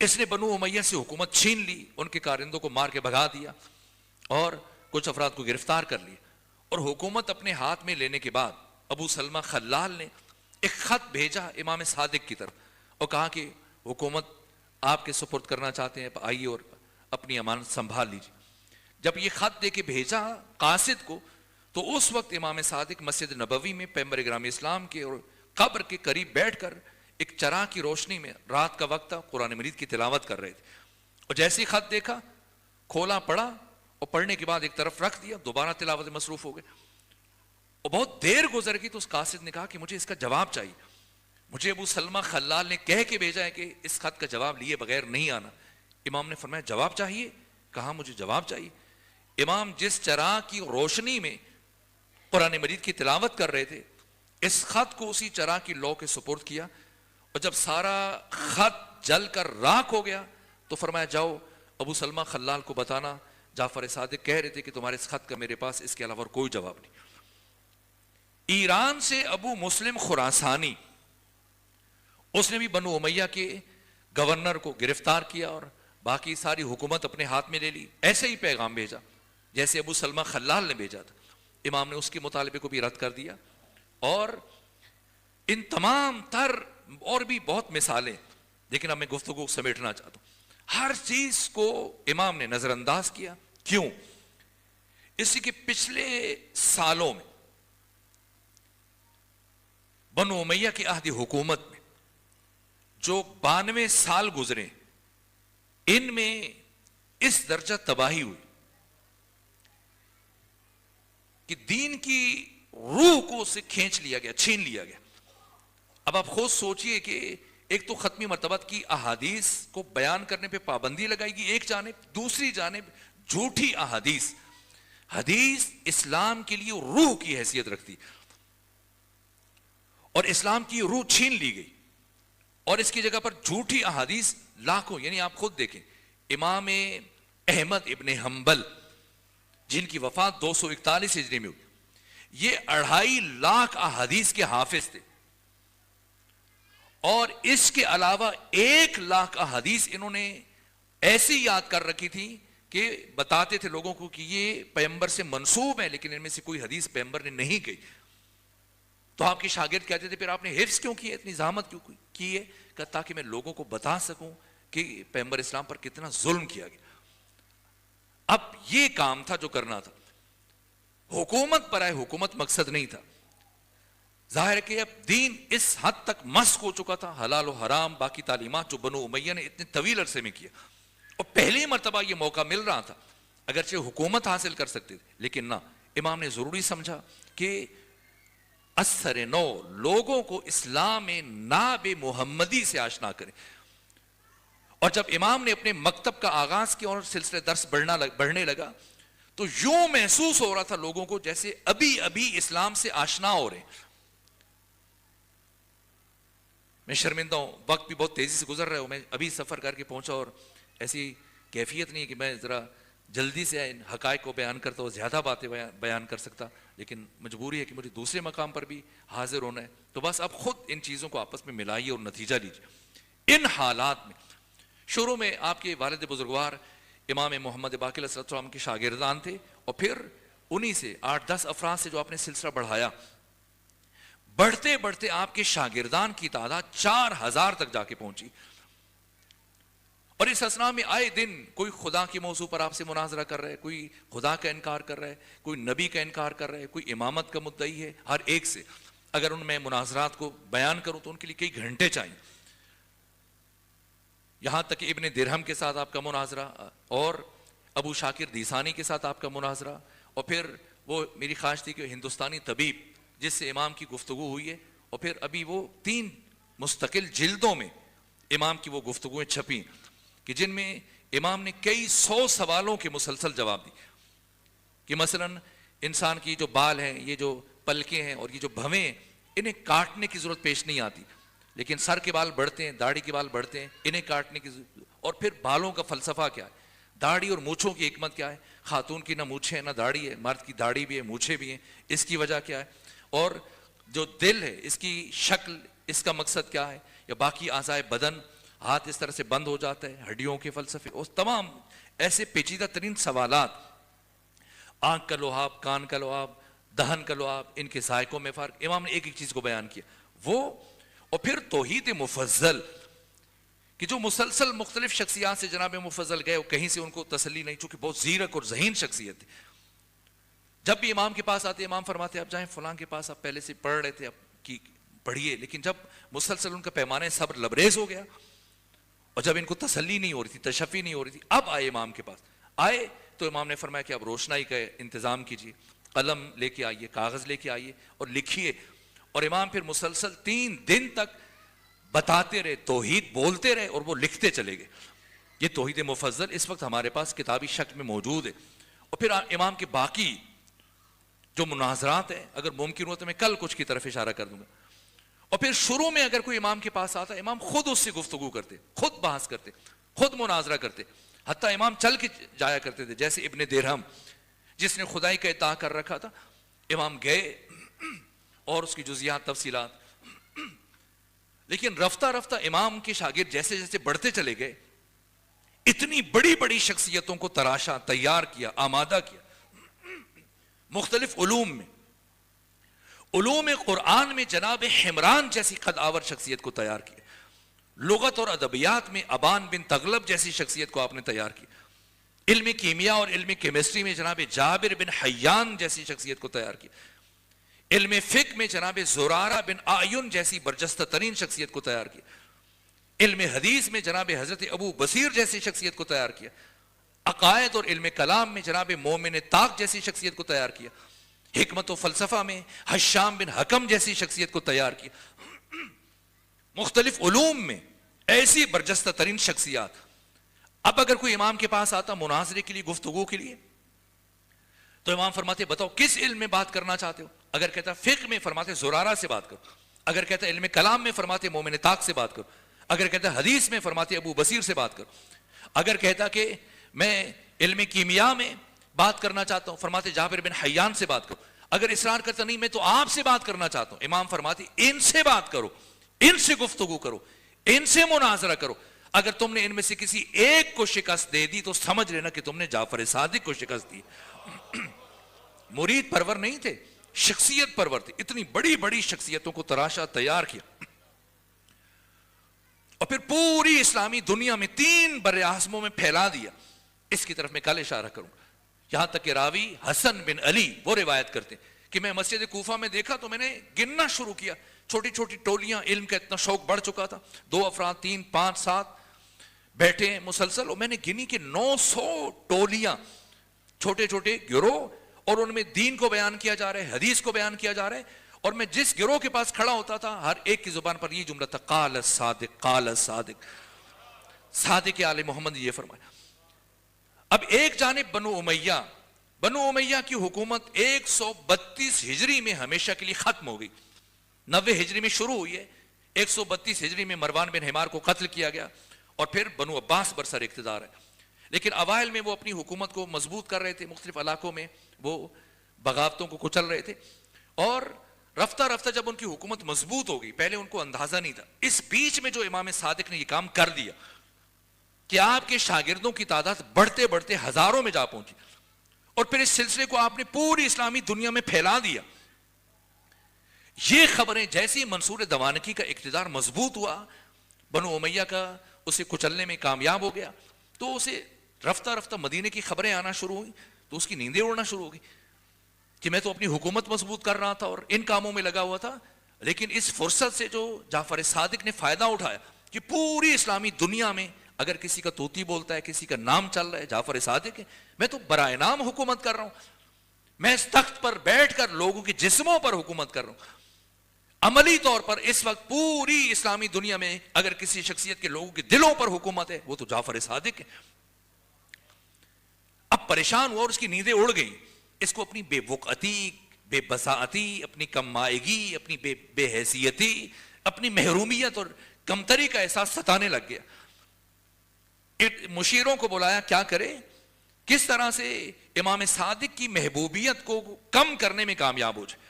اس نے بنو امیہ سے حکومت چھین لی, ان کے کارندوں کو مار کے بھگا دیا اور کچھ افراد کو گرفتار کر لیا. اور حکومت اپنے ہاتھ میں لینے کے بعد ابو سلمہ خلال نے ایک خط بھیجا امام صادق کی طرف اور کہا کہ حکومت آپ کے سپرد کرنا چاہتے ہیں, آئیے اور اپنی امانت سنبھال لیجیے. جب یہ خط دے کے بھیجا قاصد کو, تو اس وقت امام صادق مسجد نبوی میں پیغمبر گرامی اسلام کے اور قبر کے قریب بیٹھ کر ایک چراغ کی روشنی میں, رات کا وقت تھا, قرآن مجید کی تلاوت کر رہے تھے. اور جیسے ہی خط دیکھا, کھولا, پڑھا اور پڑھنے کے بعد ایک طرف رکھ دیا, دوبارہ تلاوت میں مصروف ہو گئے. اور بہت دیر گزر گئی تو اس قاصد نے کہا کہ مجھے اس کا جواب چاہیے. مجھے ابو سلمہ خلال نے کہہ کے بھیجا ہے کہ اس خط کا جواب لیے بغیر نہیں آنا. امام نے فرمایا جواب چاہیے؟ کہا مجھے جواب چاہیے. امام جس چراغ کی روشنی میں قرآن مجید کی تلاوت کر رہے تھے, اس خط کو اسی چراغ کی لو کے سپرد کیا, اور جب سارا خط جل کر راکھ ہو گیا تو فرمایا جاؤ ابو سلمہ خلال کو بتانا جعفر صادق کہہ رہے تھے کہ تمہارے اس خط کا میرے پاس اس کے علاوہ کوئی جواب نہیں. ایران سے ابو مسلم خراسانی, اس نے بھی بنو امیہ کے گورنر کو گرفتار کیا اور باقی ساری حکومت اپنے ہاتھ میں لے لی. ایسے ہی پیغام بھیجا جیسے ابو سلمہ خلال نے بھیجا تھا. امام نے اس کے مطالبے کو بھی رد کر دیا. اور ان تمام تر اور بھی بہت مثالیں, لیکن اب میں گفتگو سمیٹنا چاہتا ہوں. ہر چیز کو امام نے نظر انداز کیا. کیوں؟ اسی کے پچھلے سالوں میں بنو امیہ کی عہد حکومت میں جو 92 سال گزرے, ان میں اس درجہ تباہی ہوئی کہ دین کی روح کو اسے کھینچ لیا گیا, چھین لیا گیا. اب آپ خود سوچئے کہ ایک تو ختمی مرتبت کی احادیث کو بیان کرنے پہ پابندی لگائی گی ایک جانب, دوسری جانب جھوٹی احادیث. حدیث اسلام کے لیے روح کی حیثیت رکھتی, اور اسلام کی روح چھین لی گئی, اور اس کی جگہ پر جھوٹی احادیث لاکھوں. یعنی آپ خود دیکھیں, امام احمد ابن حنبل جن کی وفات 241 ہجری میں ہوئی, یہ 2.5 لاکھ احادیث کے حافظ تھے, اور اس کے علاوہ 1 لاکھ احادیث انہوں نے ایسی یاد کر رکھی تھی کہ بتاتے تھے لوگوں کو کہ یہ پیغمبر سے منسوب ہے, لیکن ان میں سے کوئی حدیث پیغمبر نے نہیں کہی. تو آپ کے شاگرد کہتے تھے پھر آپ نے حفظ کیوں کی ہے, اتنی زحمت کیوں کی ہے؟ کہ تاکہ میں لوگوں کو بتا سکوں کہ پیغمبر اسلام پر کتنا ظلم کیا گیا. اب یہ کام تھا جو کرنا تھا. حکومت پر آئے, حکومت مقصد نہیں تھا. ظاہر ہے کہ اب دین اس حد تک مسخ ہو چکا تھا, حلال و حرام باقی تعلیمات جو بنو امیہ نے اتنے طویل عرصے میں کیا, اور پہلی مرتبہ یہ موقع مل رہا تھا. اگرچہ حکومت حاصل کر سکتے تھے, لیکن نہ, امام نے ضروری سمجھا کہ اثر نو لوگوں کو اسلام ناب محمدی سے آشنا کریں. اور جب امام نے اپنے مکتب کا آغاز کیا اور سلسلہ درس بڑھنے لگا, تو یوں محسوس ہو رہا تھا لوگوں کو جیسے ابھی ابھی اسلام سے آشنا ہو رہے ہیں. میں شرمندہ ہوں, وقت بھی بہت تیزی سے گزر رہا ہوں, میں ابھی سفر کر کے پہنچا اور ایسی کیفیت نہیں کہ میں ذرا جلدی سے ان حقائق کو بیان کرتا ہوں, زیادہ باتیں بیان کر سکتا, لیکن مجبوری ہے کہ مجھے دوسرے مقام پر بھی حاضر ہونا ہے. تو بس آپ خود ان چیزوں کو آپس میں ملائیے اور نتیجہ لیجیے. ان حالات میں شروع میں آپ کے والد بزرگوار امام محمد باقر علیہ السلام کے شاگردان تھے, اور پھر انہی سے 8-10 افراد سے جو آپ نے سلسلہ بڑھایا, بڑھتے بڑھتے آپ کے شاگردان کی تعداد 4000 تک جا کے پہنچی. اور اس اسنا میں آئے دن کوئی خدا کے موضوع پر آپ سے مناظرہ کر رہا ہے, کوئی خدا کا انکار کر رہا ہے, کوئی نبی کا انکار کر رہا ہے, کوئی امامت کا مدعی ہے. ہر ایک سے اگر ان میں مناظرات کو بیان کروں تو ان کے لیے کئی گھنٹے چاہیے. یہاں تک کہ ابن درہم کے ساتھ آپ کا مناظرہ, اور ابو شاکر دیسانی کے ساتھ آپ کا مناظرہ, اور پھر وہ میری خواہش تھی کہ ہندوستانی طبیب جس سے امام کی گفتگو ہوئی ہے, اور پھر ابھی وہ 3 مستقل جلدوں میں امام کی وہ گفتگویں چھپیں کہ جن میں امام نے کئی 100 سوالوں کے مسلسل جواب دی. کہ مثلاً انسان کی جو بال ہیں، یہ جو پلکیں ہیں اور یہ جو بھویں ہیں، انہیں کاٹنے کی ضرورت پیش نہیں آتی، لیکن سر کے بال بڑھتے ہیں، داڑھی کے بال بڑھتے ہیں، انہیں کاٹنے کی ضرورت. اور پھر بالوں کا فلسفہ کیا ہے، داڑھی اور مونچھوں کی حکمت کیا ہے. خاتون کی نہ مونچھیں ہے نہ داڑھی ہے، مرد کی داڑھی بھی ہے مونچھیں بھی ہیں، اس کی وجہ کیا ہے. اور جو دل ہے اس کی شکل، اس کا مقصد کیا ہے. یا باقی اعضائے بدن، ہاتھ اس طرح سے بند ہو جاتا ہے، ہڈیوں کے فلسفے، اور تمام ایسے پیچیدہ ترین سوالات. آنکھ کا لعاب، کان کا لعاب، دہن کا لعاب، ان کے ذائقوں میں فرق. امام نے ایک ایک چیز کو بیان کیا وہ. اور پھر توحید مفضل کہ جو مسلسل مختلف شخصیات سے جناب مفضل گئے، وہ کہیں سے ان کو تسلی نہیں، چونکہ بہت زیرک اور ذہین شخصیت تھی. جب بھی امام کے پاس آتے، امام فرماتے اب جائیں فلاں کے پاس، آپ پہلے سے پڑھ رہے تھے اب کی پڑھیے. لیکن جب مسلسل ان کا پیمانے صبر لبریز ہو گیا اور جب ان کو تسلی نہیں ہو رہی تھی، تشفی نہیں ہو رہی تھی، اب آئے امام کے پاس. آئے تو امام نے فرمایا کہ اب روشنائی کا انتظام کیجیے، قلم لے کے آئیے، کاغذ لے کے آئیے اور لکھیے. اور امام پھر مسلسل 3 دن تک بتاتے رہے، توحید بولتے رہے اور وہ لکھتے چلے گئے. یہ توحید مفضل اس وقت ہمارے پاس کتابی شکل میں موجود ہے. اور پھر امام کے باقی جو مناظرات ہیں، اگر ممکن ہو تو میں کل کچھ کی طرف اشارہ کر دوں گا. اور پھر شروع میں اگر کوئی امام کے پاس آتا، امام خود اس سے گفتگو کرتے، خود بحث کرتے، خود مناظرہ کرتے. حتیٰ امام چل کے جایا کرتے تھے، جیسے ابن درہم جس نے خدائی کا ادعا کر رکھا تھا. امام گئے اور اس کی جزیات تفصیلات. لیکن رفتہ رفتہ امام کے شاگرد جیسے جیسے بڑھتے چلے گئے، اتنی بڑی بڑی شخصیتوں کو تراشا، تیار کیا، آمادہ کیا مختلف علوم میں. علوم قرآن میں جناب حمران جیسی قد آور شخصیت کو تیار کیا. لغت اور ادبیات میں ابان بن تغلب جیسی شخصیت کو آپ نے تیار کیا. علم کیمیا اور علم کیمسٹری میں جناب جابر بن حیان جیسی شخصیت کو تیار کیا. علم فقہ میں جناب زرارہ بن آیون جیسی برجستہ ترین شخصیت کو تیار کیا. علم حدیث میں جناب حضرت ابو بصیر جیسی شخصیت کو تیار کیا. عقائد اور علم کلام میں جناب مومن طاق جیسی شخصیت کو تیار کیا. حکمت و فلسفہ میں حشام بن حکم جیسی شخصیت کو تیار کیا. مختلف علوم میں ایسی برجستہ ترین شخصیات. اب اگر کوئی امام کے پاس آتا مناظرے کے لیے، گفتگو کے لیے، تو امام فرماتے بتاؤ کس علم میں بات کرنا چاہتے ہو. اگر کہتا فقہ میں، فرماتے زرارہ سے بات کرو. اگر کہتا علم کلام میں، فرماتے مومن طاق سے بات کرو. اگر کہتا حدیث میں، فرماتے ابو بصیر سے بات کرو. اگر کہتا کہ میں علم کیمیا میں بات کرنا چاہتا ہوں، فرماتے جابر بن حیان سے بات کرو. اگر اصرار کرتا نہیں میں تو آپ سے بات کرنا چاہتا ہوں، امام فرماتے ان سے بات کرو، ان سے گفتگو کرو، ان سے مناظرہ کرو. اگر تم نے ان میں سے کسی ایک کو شکست دے دی تو سمجھ لینا کہ تم نے جعفر صادق کو شکست دی. مرید پرور نہیں تھے، شخصیت پرور تھے. اتنی بڑی بڑی شخصیتوں کو تراشا، تیار کیا. اور پھر پوری اسلامی دنیا میں 3 بر اعظموں میں پھیلا دیا. اس کی طرف میں کل اشارہ کروں. یہاں تک کہ راوی حسن بن علی وہ روایت کرتے کہ میں مسجد کوفہ میں دیکھا تو میں نے گننا شروع کیا. چھوٹی چھوٹی ٹولیاں، علم کا اتنا شوق بڑھ چکا تھا. 2 افراد 3 5 7 بیٹھے ہیں مسلسل. اور میں نے گنی کہ 900 ٹولیاں، چھوٹے چھوٹے گروہ، اور ان میں دین کو بیان کیا جا رہا ہے، حدیث کو بیان کیا جا رہا ہے. اور میں جس گروہ کے پاس کھڑا ہوتا تھا ہر ایک کی زبان پر یہ جملہ تھا، قال الصادق، قال الصادق. صادق آل محمد یہ فرمایا. اب ایک جانب بنو امیہ کی حکومت 132 ہجری میں ہمیشہ کے لیے ختم ہو گئی. 90 ہجری میں شروع ہوئی ہے، 132 ہجری میں مروان بن حمار کو قتل کیا گیا اور پھر بنو عباس برسر اقتدار ہے. لیکن اوائل میں وہ اپنی حکومت کو مضبوط کر رہے تھے، مختلف علاقوں میں وہ بغاوتوں کو کچل رہے تھے. اور رفتہ رفتہ جب ان کی حکومت مضبوط ہو گئی، پہلے ان کو اندازہ نہیں تھا. اس بیچ میں جو امام صادق نے یہ کام کر دیا کہ آپ کے شاگردوں کی تعداد بڑھتے بڑھتے ہزاروں میں جا پہنچی. اور پھر اس سلسلے کو آپ نے پوری اسلامی دنیا میں پھیلا دیا. یہ خبریں جیسی منصور دوانکی کا اقتدار مضبوط ہوا، بنو امیہ کا اسے کچلنے میں کامیاب ہو گیا، تو اسے رفتہ رفتہ مدینے کی خبریں آنا شروع ہوئی. تو اس کی نیندیں اڑنا شروع ہو گئی کہ میں تو اپنی حکومت مضبوط کر رہا تھا اور ان کاموں میں لگا ہوا تھا. لیکن اس فرصت سے جو جعفر صادق نے فائدہ اٹھایا کہ پوری اسلامی دنیا میں اگر کسی کا طوطی بولتا ہے، کسی کا نام چل رہا ہے، جعفر صادق ہے. میں تو برائے نام حکومت کر رہا ہوں، میں اس تخت پر بیٹھ کر لوگوں کے جسموں پر حکومت کر رہا ہوں. عملی طور پر اس وقت پوری اسلامی دنیا میں اگر کسی شخصیت کے لوگوں کے دلوں پر حکومت ہے وہ تو جعفر صادق ہے. اب پریشان ہوا اور اس کی نیندیں اڑ گئیں اس کو اپنی بے وقعتی، بے بساعتی، اپنی کم مائگی، اپنی بے حیثیتی، اپنی محرومیت اور کمتری کا احساس ستانے لگ گیا. مشیروں کو بلایا کیا کرے، کس طرح سے امام صادق کی محبوبیت کو کم کرنے میں کامیاب ہو جائے،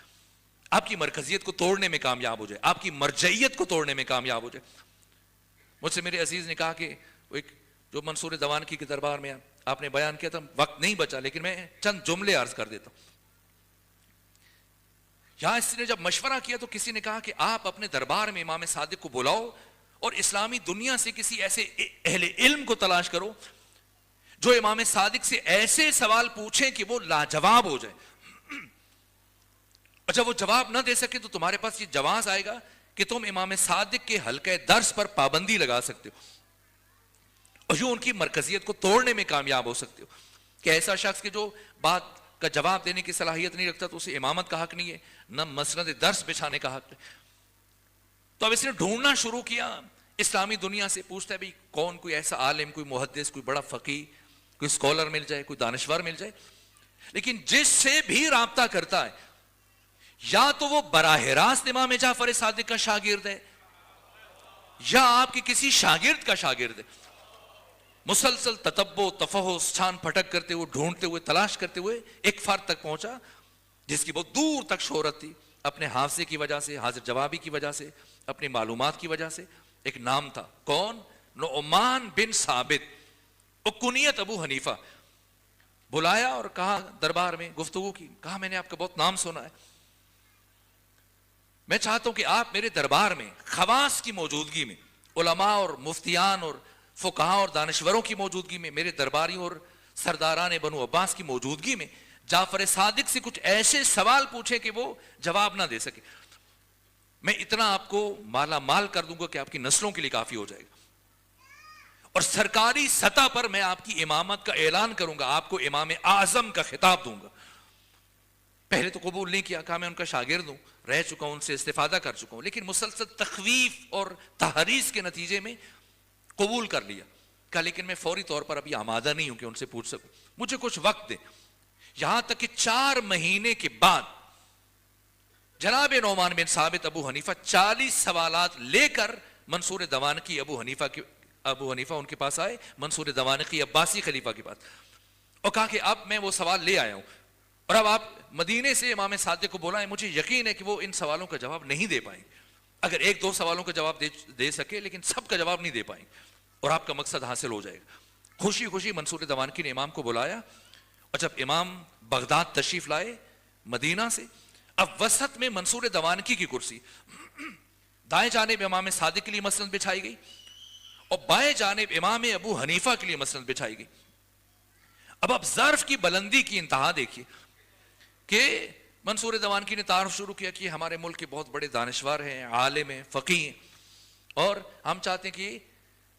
آپ کی مرکزیت کو توڑنے میں کامیاب ہو جائے، آپ کی مرجعیت کو توڑنے میں کامیاب ہو جائے. مجھ سے میرے عزیز نے کہا کہ وہ ایک جو منصور دوانکی کے دربار میں آپ نے بیان کیا تھا، وقت نہیں بچا لیکن میں چند جملے عرض کر دیتا ہوں. یہاں اس نے جب مشورہ کیا تو کسی نے کہا کہ آپ اپنے دربار میں امام صادق کو بلاؤ اور اسلامی دنیا سے کسی ایسے اہل علم کو تلاش کرو جو امام صادق سے ایسے سوال پوچھیں کہ وہ لاجواب ہو جائے. اور جب وہ جواب نہ دے سکے تو تمہارے پاس یہ جواز آئے گا کہ تم امام صادق کے حلقہ درس پر پابندی لگا سکتے ہو اور یوں ان کی مرکزیت کو توڑنے میں کامیاب ہو سکتے ہو. کہ ایسا شخص کہ جو بات کا جواب دینے کی صلاحیت نہیں رکھتا تو اسے امامت کا حق نہیں ہے، نہ مسند درس بچھانے کا حق ہے. تو اب اس نے ڈھونڈنا شروع کیا، اسلامی دنیا سے پوچھتا ہے بھئی کون کوئی ایسا عالم، کوئی محدث، کوئی بڑا فقیہ، کوئی اسکالر مل جائے، کوئی دانشور مل جائے. لیکن جس سے بھی رابطہ کرتا ہے یا تو وہ براہ راست امام جعفر صادق کا شاگرد ہے یا آپ کے کسی شاگرد کا شاگرد ہے. مسلسل تتبع تفحص، چھان پھٹک کرتے ہوئے، ڈھونڈتے ہوئے، تلاش کرتے ہوئے ایک فرد تک پہنچا جس کی بہت دور تک شہرت تھی، اپنے حافظے کی وجہ سے، حاضر جوابی کی وجہ سے، اپنی معلومات کی وجہ سے. ایک نام تھا، کون؟ نعمان بن ثابت، کنیت ابو حنیفہ. بلایا اور کہا دربار میں گفتگو کی، کہا میں نے آپ کا بہت نام سنا ہے، میں چاہتا ہوں کہ آپ میرے دربار میں خواص کی موجودگی میں، علماء اور مفتیان اور فقہاء اور دانشوروں کی موجودگی میں، میرے درباریوں اور سرداران بنو عباس کی موجودگی میں جعفر صادق سے کچھ ایسے سوال پوچھیں کہ وہ جواب نہ دے سکے. میں اتنا آپ کو مالا مال کر دوں گا کہ آپ کی نسلوں کے لیے کافی ہو جائے گا، اور سرکاری سطح پر میں آپ کی امامت کا اعلان کروں گا، آپ کو امام اعظم کا خطاب دوں گا. پہلے تو قبول نہیں کیا، کہا میں ان کا شاگرد ہوں، رہ چکا ہوں، ان سے استفادہ کر چکا ہوں. لیکن مسلسل تخویف اور تحریض کے نتیجے میں قبول کر لیا. کہا لیکن میں فوری طور پر ابھی آمادہ نہیں ہوں کہ ان سے پوچھ سکوں، مجھے کچھ وقت دیں. یہاں تک کہ 4 مہینے کے بعد جناب نعمان بن ثابت ابو حنیفہ 40 سوالات لے کر منصور دوانقی ابو حنیفہ ان کے پاس آئے، منصور دوانقی عباسی خلیفہ کے پاس، اور کہا کہ اب میں وہ سوال لے آیا ہوں اور اب آپ مدینے سے امام صادق کو بلائیں، مجھے یقین ہے کہ وہ ان سوالوں کا جواب نہیں دے پائیں. اگر 1-2 سوالوں کا جواب دے سکے لیکن سب کا جواب نہیں دے پائیں اور آپ کا مقصد حاصل ہو جائے گا. خوشی خوشی منصور دوانقی نے امام کو بلایا، اور جب امام بغداد تشریف لائے مدینہ سے، اب وسط میں منصور دوانقی کی کرسی، دائیں جانب امام صادق کے لیے مسند بچھائی گئی اور بائیں جانب امام ابو حنیفہ کے لیے مسند بچھائی گئی. اب آپ ظرف کی بلندی کی انتہا دیکھیے کہ منصور دوانقی نے تعارف شروع کیا کہ ہمارے ملک کے بہت بڑے دانشور ہیں، عالم ہیں، فقیہ ہیں، اور ہم چاہتے ہیں کہ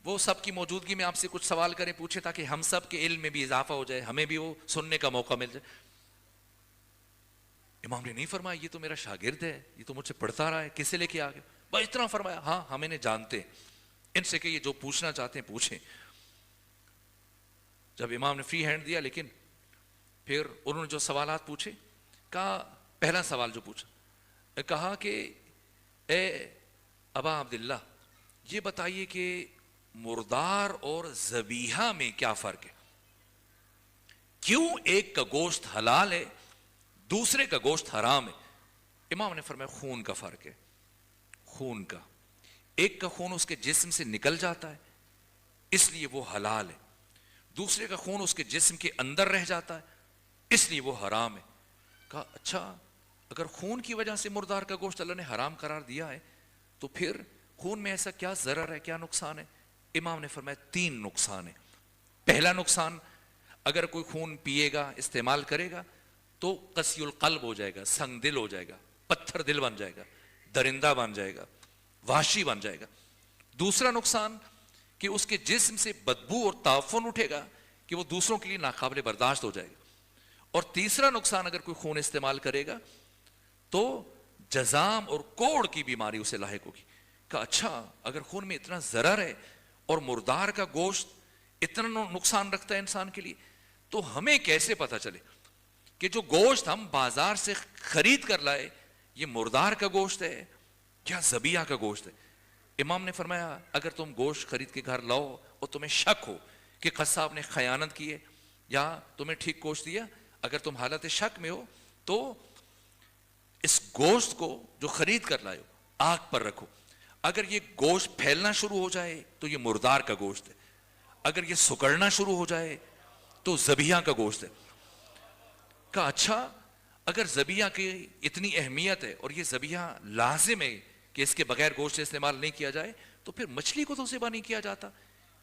وہ سب کی موجودگی میں آپ سے کچھ سوال کریں، پوچھیں تاکہ ہم سب کے علم میں بھی اضافہ ہو جائے، ہمیں بھی وہ سننے کا موقع مل جائے. امام نے نہیں فرمایا یہ تو میرا شاگرد ہے، یہ تو مجھ سے پڑھتا رہا ہے، کسے لے کے آ گیا؟ بس اتنا فرمایا، ہاں ہم انہیں جانتے ہیں، ان سے کہ یہ جو پوچھنا چاہتے ہیں پوچھیں. جب امام نے فری ہینڈ دیا، لیکن پھر انہوں نے جو سوالات پوچھے، کہا پہلا سوال جو پوچھا، کہا کہ اے ابا عبداللہ یہ بتائیے کہ مردار اور ذبیحہ میں کیا فرق ہے؟ کیوں ایک کا گوشت حلال ہے دوسرے کا گوشت حرام ہے؟ امام نے فرمایا خون کا فرق ہے، خون کا، ایک کا خون اس کے جسم سے نکل جاتا ہے اس لیے وہ حلال ہے، دوسرے کا خون اس کے جسم کے اندر رہ جاتا ہے اس لیے وہ حرام ہے. کہا اچھا اگر خون کی وجہ سے مردار کا گوشت اللہ نے حرام قرار دیا ہے تو پھر خون میں ایسا کیا ضرر ہے، کیا نقصان ہے؟ امام نے فرمایا 3 نقصان ہے. پہلا نقصان، اگر کوئی خون پیے گا، استعمال کرے گا تو قسی القلب ہو جائے گا، سنگ دل ہو جائے گا، پتھر دل بن جائے گا، درندہ بن جائے گا، وحشی بن جائے گا. دوسرا نقصان کہ اس کے جسم سے بدبو اور تعفن اٹھے گا کہ وہ دوسروں کے لیے ناقابل برداشت ہو جائے گا. اور تیسرا نقصان، اگر کوئی خون استعمال کرے گا تو جزام اور کوڑ کی بیماری اسے لاحق ہوگی. کہا اچھا اگر خون میں اتنا ضرر ہے اور مردار کا گوشت اتنا نقصان رکھتا ہے انسان کے لیے تو ہمیں کیسے پتہ چلے؟ کہ جو گوشت ہم بازار سے خرید کر لائے یہ مردار کا گوشت ہے کیا ذبیحہ کا گوشت ہے؟ امام نے فرمایا اگر تم گوشت خرید کے گھر لاؤ اور تمہیں شک ہو کہ قصاب نے خیانت کی ہے یا تمہیں ٹھیک گوشت دیا، اگر تم حالت شک میں ہو تو اس گوشت کو جو خرید کر لائے ہو آگ پر رکھو، اگر یہ گوشت پھیلنا شروع ہو جائے تو یہ مردار کا گوشت ہے، اگر یہ سکڑنا شروع ہو جائے تو ذبیحہ کا گوشت ہے۔ کہا اچھا اگر ذبیحہ کی اتنی اہمیت ہے اور یہ ذبیحہ لازم ہے کہ اس کے بغیر گوشت استعمال نہیں کیا جائے تو پھر مچھلی کو تو ذبح نہیں کیا جاتا؟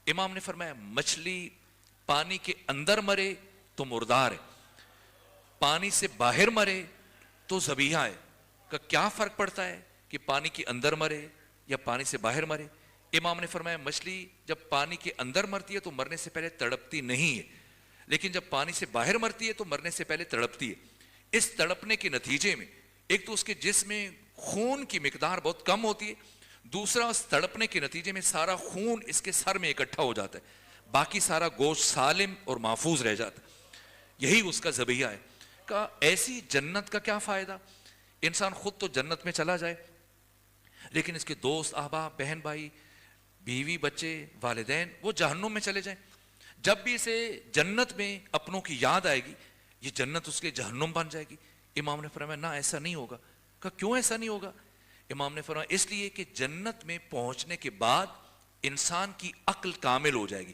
امام نے فرمایا مچھلی پانی کے اندر مرے تو مردار ہے، پانی سے باہر مرے تو ذبیحہ ہے۔ کہ کیا فرق پڑتا ہے کہ پانی کے اندر مرے یا پانی سے باہر مرے؟ امام نے فرمایا مچھلی جب پانی کے اندر مرتی ہے تو مرنے سے پہلے تڑپتی نہیں ہے، لیکن جب پانی سے باہر مرتی ہے تو مرنے سے پہلے تڑپتی ہے۔ اس تڑپنے کے نتیجے میں ایک تو اس کے جسم میں خون کی مقدار بہت کم ہوتی ہے، دوسرا اس تڑپنے کے نتیجے میں سارا خون اس کے سر میں اکٹھا ہو جاتا ہے، باقی سارا گوشت سالم اور محفوظ رہ جاتا ہے، یہی اس کا ذبیحہ ہے۔ کہ ایسی جنت کا کیا فائدہ؟ انسان خود تو جنت میں چلا جائے لیکن اس کے دوست احباب بہن بھائی بیوی بچے والدین وہ جہنم میں چلے جائیں، جب بھی اسے جنت میں اپنوں کی یاد آئے گی یہ جنت اس کے جہنم بن جائے گی۔ امام نے فرمایا نہ ایسا نہیں ہوگا۔ کہ کیوں ایسا نہیں ہوگا؟ امام نے فرمایا اس لیے کہ جنت میں پہنچنے کے بعد انسان کی عقل کامل ہو جائے گی،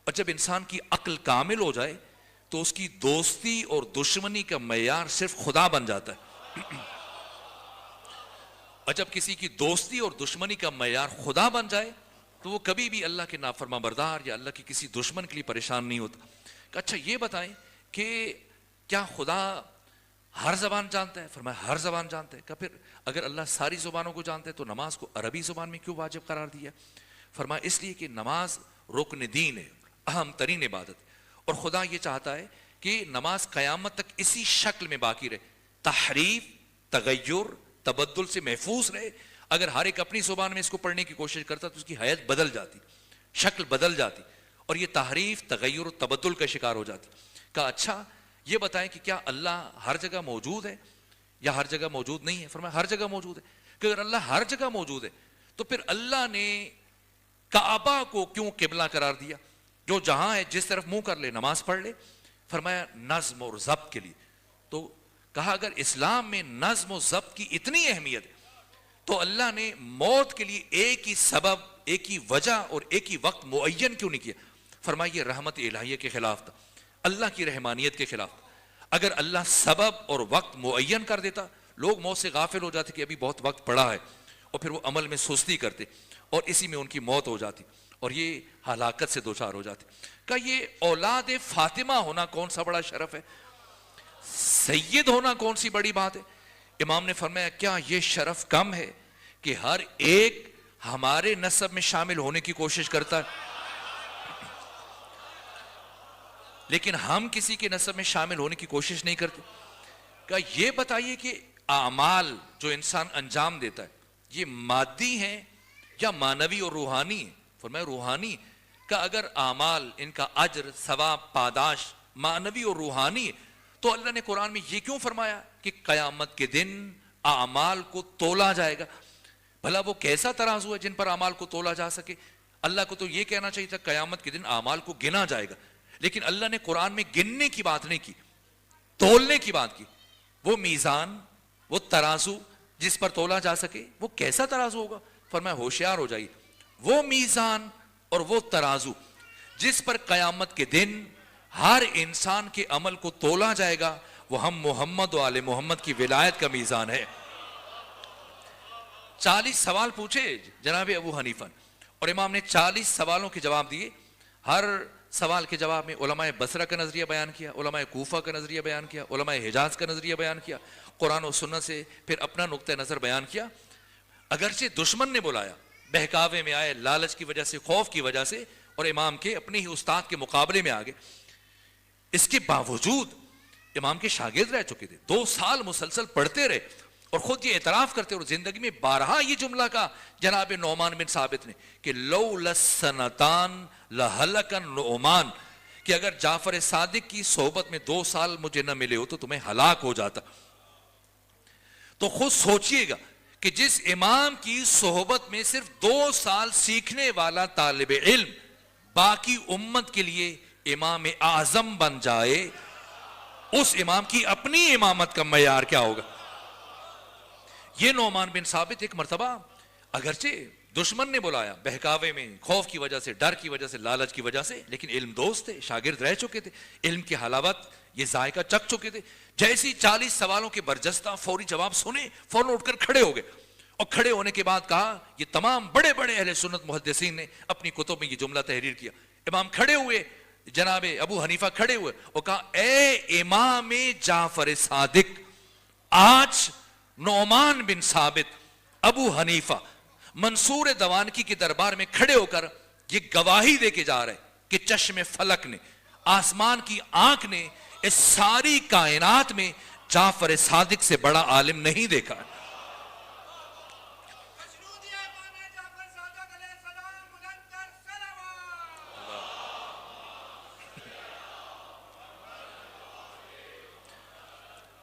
اور جب انسان کی عقل کامل ہو جائے تو اس کی دوستی اور دشمنی کا معیار صرف خدا بن جاتا ہے، اور جب کسی کی دوستی اور دشمنی کا معیار خدا بن جائے تو وہ کبھی بھی اللہ کے نافرما بردار یا اللہ کی کسی دشمن کے لیے پریشان نہیں ہوتا۔ کہ اچھا یہ بتائیں کہ کیا خدا ہر زبان جانتا ہے؟ فرمایا ہر زبان جانتا ہے۔ کہ پھر اگر اللہ ساری زبانوں کو جانتا ہے تو نماز کو عربی زبان میں کیوں واجب قرار دیا؟ فرمایا اس لیے کہ نماز رکن دین ہے، اہم ترین عبادت، اور خدا یہ چاہتا ہے کہ نماز قیامت تک اسی شکل میں باقی رہے، تحریف تغیر تبدل سے محفوظ رہے۔ اگر ہر ایک اپنی زبان میں اس کو پڑھنے کی کوشش کرتا تو اس کی حیت بدل جاتی، شکل بدل جاتی، اور یہ تحریف تغیر و تبدل کا شکار ہو جاتی۔ کہا اچھا یہ بتائیں کہ کیا اللہ ہر جگہ موجود ہے یا ہر جگہ موجود نہیں ہے؟ فرمایا ہر جگہ موجود ہے۔ کہ اگر اللہ ہر جگہ موجود ہے تو پھر اللہ نے کعبہ کو کیوں قبلہ قرار دیا؟ جو جہاں ہے جس طرف منہ کر لے نماز پڑھ لے۔ فرمایا نظم اور ضبط کے لیے۔ تو کہا اگر اسلام میں نظم و ضبط کی اتنی اہمیت ہے تو اللہ نے موت کے لیے ایک ہی سبب ایک ہی وجہ اور ایک ہی وقت معین کیوں نہیں کیا؟ فرمایا یہ رحمت الہیہ کے خلاف تھا، اللہ کی رحمانیت کے خلاف تھا۔ اگر اللہ سبب اور وقت معین کر دیتا لوگ موت سے غافل ہو جاتے کہ ابھی بہت وقت پڑا ہے، اور پھر وہ عمل میں سستی کرتے اور اسی میں ان کی موت ہو جاتی اور یہ ہلاکت سے دوچار ہو جاتے۔ کہ یہ اولاد فاطمہ ہونا کون سا بڑا شرف ہے؟ سید ہونا کون سی بڑی بات ہے؟ امام نے فرمایا کیا یہ شرف کم ہے کہ ہر ایک ہمارے نسب میں شامل ہونے کی کوشش کرتا ہے لیکن ہم کسی کے نسب میں شامل ہونے کی کوشش نہیں کرتے؟ کہ یہ بتائیے کہ اعمال جو انسان انجام دیتا ہے یہ مادی ہیں یا معنوی اور روحانی ہیں؟ فرمایا روحانی۔ کہ اگر اعمال ان کا اجر ثواب پاداش معنوی اور روحانی ہے تو اللہ نے قرآن میں یہ کیوں فرمایا کہ قیامت کے دن اعمال کو تولا جائے گا؟ بھلا وہ کیسا ترازو ہے جن پر اعمال کو تولا جا سکے؟ اللہ کو تو یہ کہنا چاہیے تھا قیامت کے دن اعمال کو گنا جائے گا، لیکن اللہ نے قرآن میں گننے کی بات نہیں کی، تولنے کی بات کی۔ وہ میزان وہ ترازو جس پر تولا جا سکے وہ کیسا ترازو ہوگا؟ فرمایا ہوشیار ہو جائیے، وہ میزان اور وہ ترازو جس پر قیامت کے دن ہر انسان کے عمل کو تولا جائے گا وہ ہم محمد و آل محمد کی ولایت کا میزان ہے۔ 40 سوال پوچھے جناب ابو حنیفہ اور امام نے 40 سوالوں کے جواب دیے۔ ہر سوال کے جواب میں علماء بصرہ کا نظریہ بیان کیا، علماء کوفہ کا نظریہ بیان کیا، علماء حجاز کا نظریہ بیان کیا، قرآن و سنت سے پھر اپنا نقطہ نظر بیان کیا۔ اگرچہ دشمن نے بلایا، بہکاوے میں آئے، لالچ کی وجہ سے، خوف کی وجہ سے، اور امام کے اپنے ہی استاد کے مقابلے میں آگے، اس کے باوجود امام کے شاگرد رہ چکے تھے، 2 سال مسلسل پڑھتے رہے اور خود یہ اعتراف کرتے اور زندگی میں بارہا یہ جملہ کہا جناب نعمان بن ثابت نے کہ لولا السنتان لہلک النعمان، کہ اگر جعفر صادق کی صحبت میں 2 سال مجھے نہ ملے ہو تو تمہیں ہلاک ہو جاتا. تو خود سوچئے گا کہ جس امام کی صحبت میں صرف 2 سال سیکھنے والا طالب علم باقی امت کے لیے امام اعظم بن جائے, اس امام کی اپنی امامت کا معیار کیا ہوگا. یہ نعمان بن ثابت ایک مرتبہ اگرچہ دشمن نے بلایا, بہکاوے میں, خوف کی وجہ سے, ڈر کی وجہ سے, لالچ کی وجہ سے, لیکن علم دوست تھے, شاگرد رہ چکے تھے, علم کی حلاوت یہ ذائقہ چکھ چکے تھے. جیسی 40 سوالوں کے برجستہ فوری جواب سنے, فوراً اٹھ کر کھڑے ہو گئے, اور کھڑے ہونے کے بعد کہا, یہ تمام بڑے بڑے اہل سنت محدثین نے اپنی کتب میں یہ جملہ تحریر کیا. امام کھڑے ہوئے, جناب ابو حنیفہ کھڑے ہوئے اور کہا, اے امام جعفر صادق, آج نعمان بن ثابت, ابو حنیفہ, منصور دوانکی کے دربار میں کھڑے ہو کر یہ گواہی دے کے جا رہے کہ چشم فلک نے, آسمان کی آنکھ نے اس ساری کائنات میں جعفر صادق سے بڑا عالم نہیں دیکھا.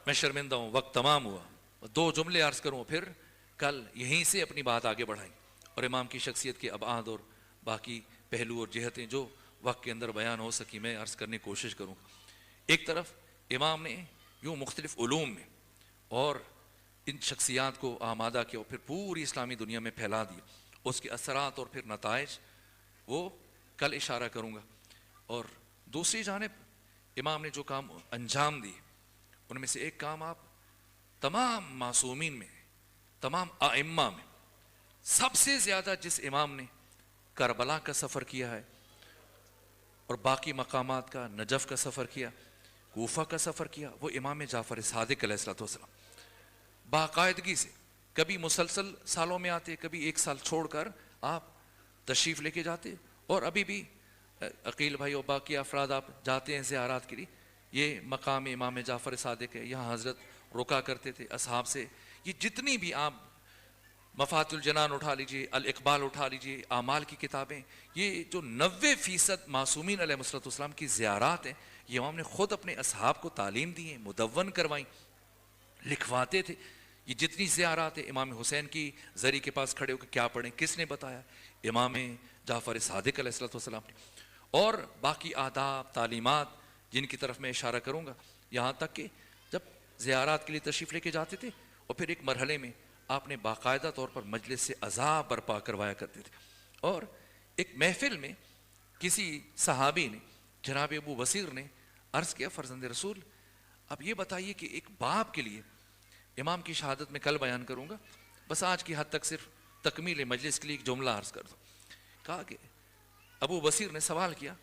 میں شرمندہ ہوں, وقت تمام ہوا. 2 جملے عرض کروں, پھر کل یہیں سے اپنی بات آگے بڑھائیں اور امام کی شخصیت کے ابعاد اور باقی پہلو اور جہتیں جو وقت کے اندر بیان ہو سکی میں عرض کرنے کی کوشش کروں. ایک طرف امام نے یوں مختلف علوم میں اور ان شخصیات کو آمادہ کیا اور پھر پوری اسلامی دنیا میں پھیلا دیا. اس کے اثرات اور پھر نتائج وہ کل اشارہ کروں گا. اور دوسری جانب امام نے جو کام انجام دیے ان میں سے ایک کام آپ تمام معصومین میں, تمام ائمہ میں سب سے زیادہ جس امام نے کربلا کا سفر کیا ہے اور باقی مقامات کا, نجف کا سفر کیا, کوفہ کا سفر کیا, وہ امام جعفر صادق علیہ السلام. باقاعدگی سے کبھی مسلسل سالوں میں آتے, کبھی 1 سال چھوڑ کر آپ تشریف لے کے جاتے, اور ابھی بھی عقیل بھائی اور باقی افراد آپ جاتے ہیں زیارات کے لیے. یہ مقام امام جعفر صادق ہے, یہاں حضرت رکا کرتے تھے اصحاب سے. یہ جتنی بھی آپ مفاتح الجنان اٹھا لیجئے, الاقبال اٹھا لیجئے, اعمال کی کتابیں, یہ جو 90% معصومین علیہ السلام کی زیارات ہیں, یہ امام نے خود اپنے اصحاب کو تعلیم دی ہیں, مدون کروائیں, لکھواتے تھے. یہ جتنی زیارات ہیں, امام حسین کی زری کے پاس کھڑے ہو کے کیا پڑھیں, کس نے بتایا, امام جعفر صادق علیہ السلام نے. اور باقی آداب, تعلیمات جن کی طرف میں اشارہ کروں گا, یہاں تک کہ جب زیارات کے لیے تشریف لے کے جاتے تھے اور پھر ایک مرحلے میں آپ نے باقاعدہ طور پر مجلس سے عذاب برپا کروایا کرتے تھے. اور ایک محفل میں کسی صحابی نے, جناب ابو بصیر نے عرض کیا, فرزند رسول اب یہ بتائیے کہ ایک باپ کے لیے, امام کی شہادت میں کل بیان کروں گا, بس آج کی حد تک صرف تکمیل مجلس کے لیے ایک جملہ عرض کر دو. کہا کہ ابو بصیر نے سوال کیا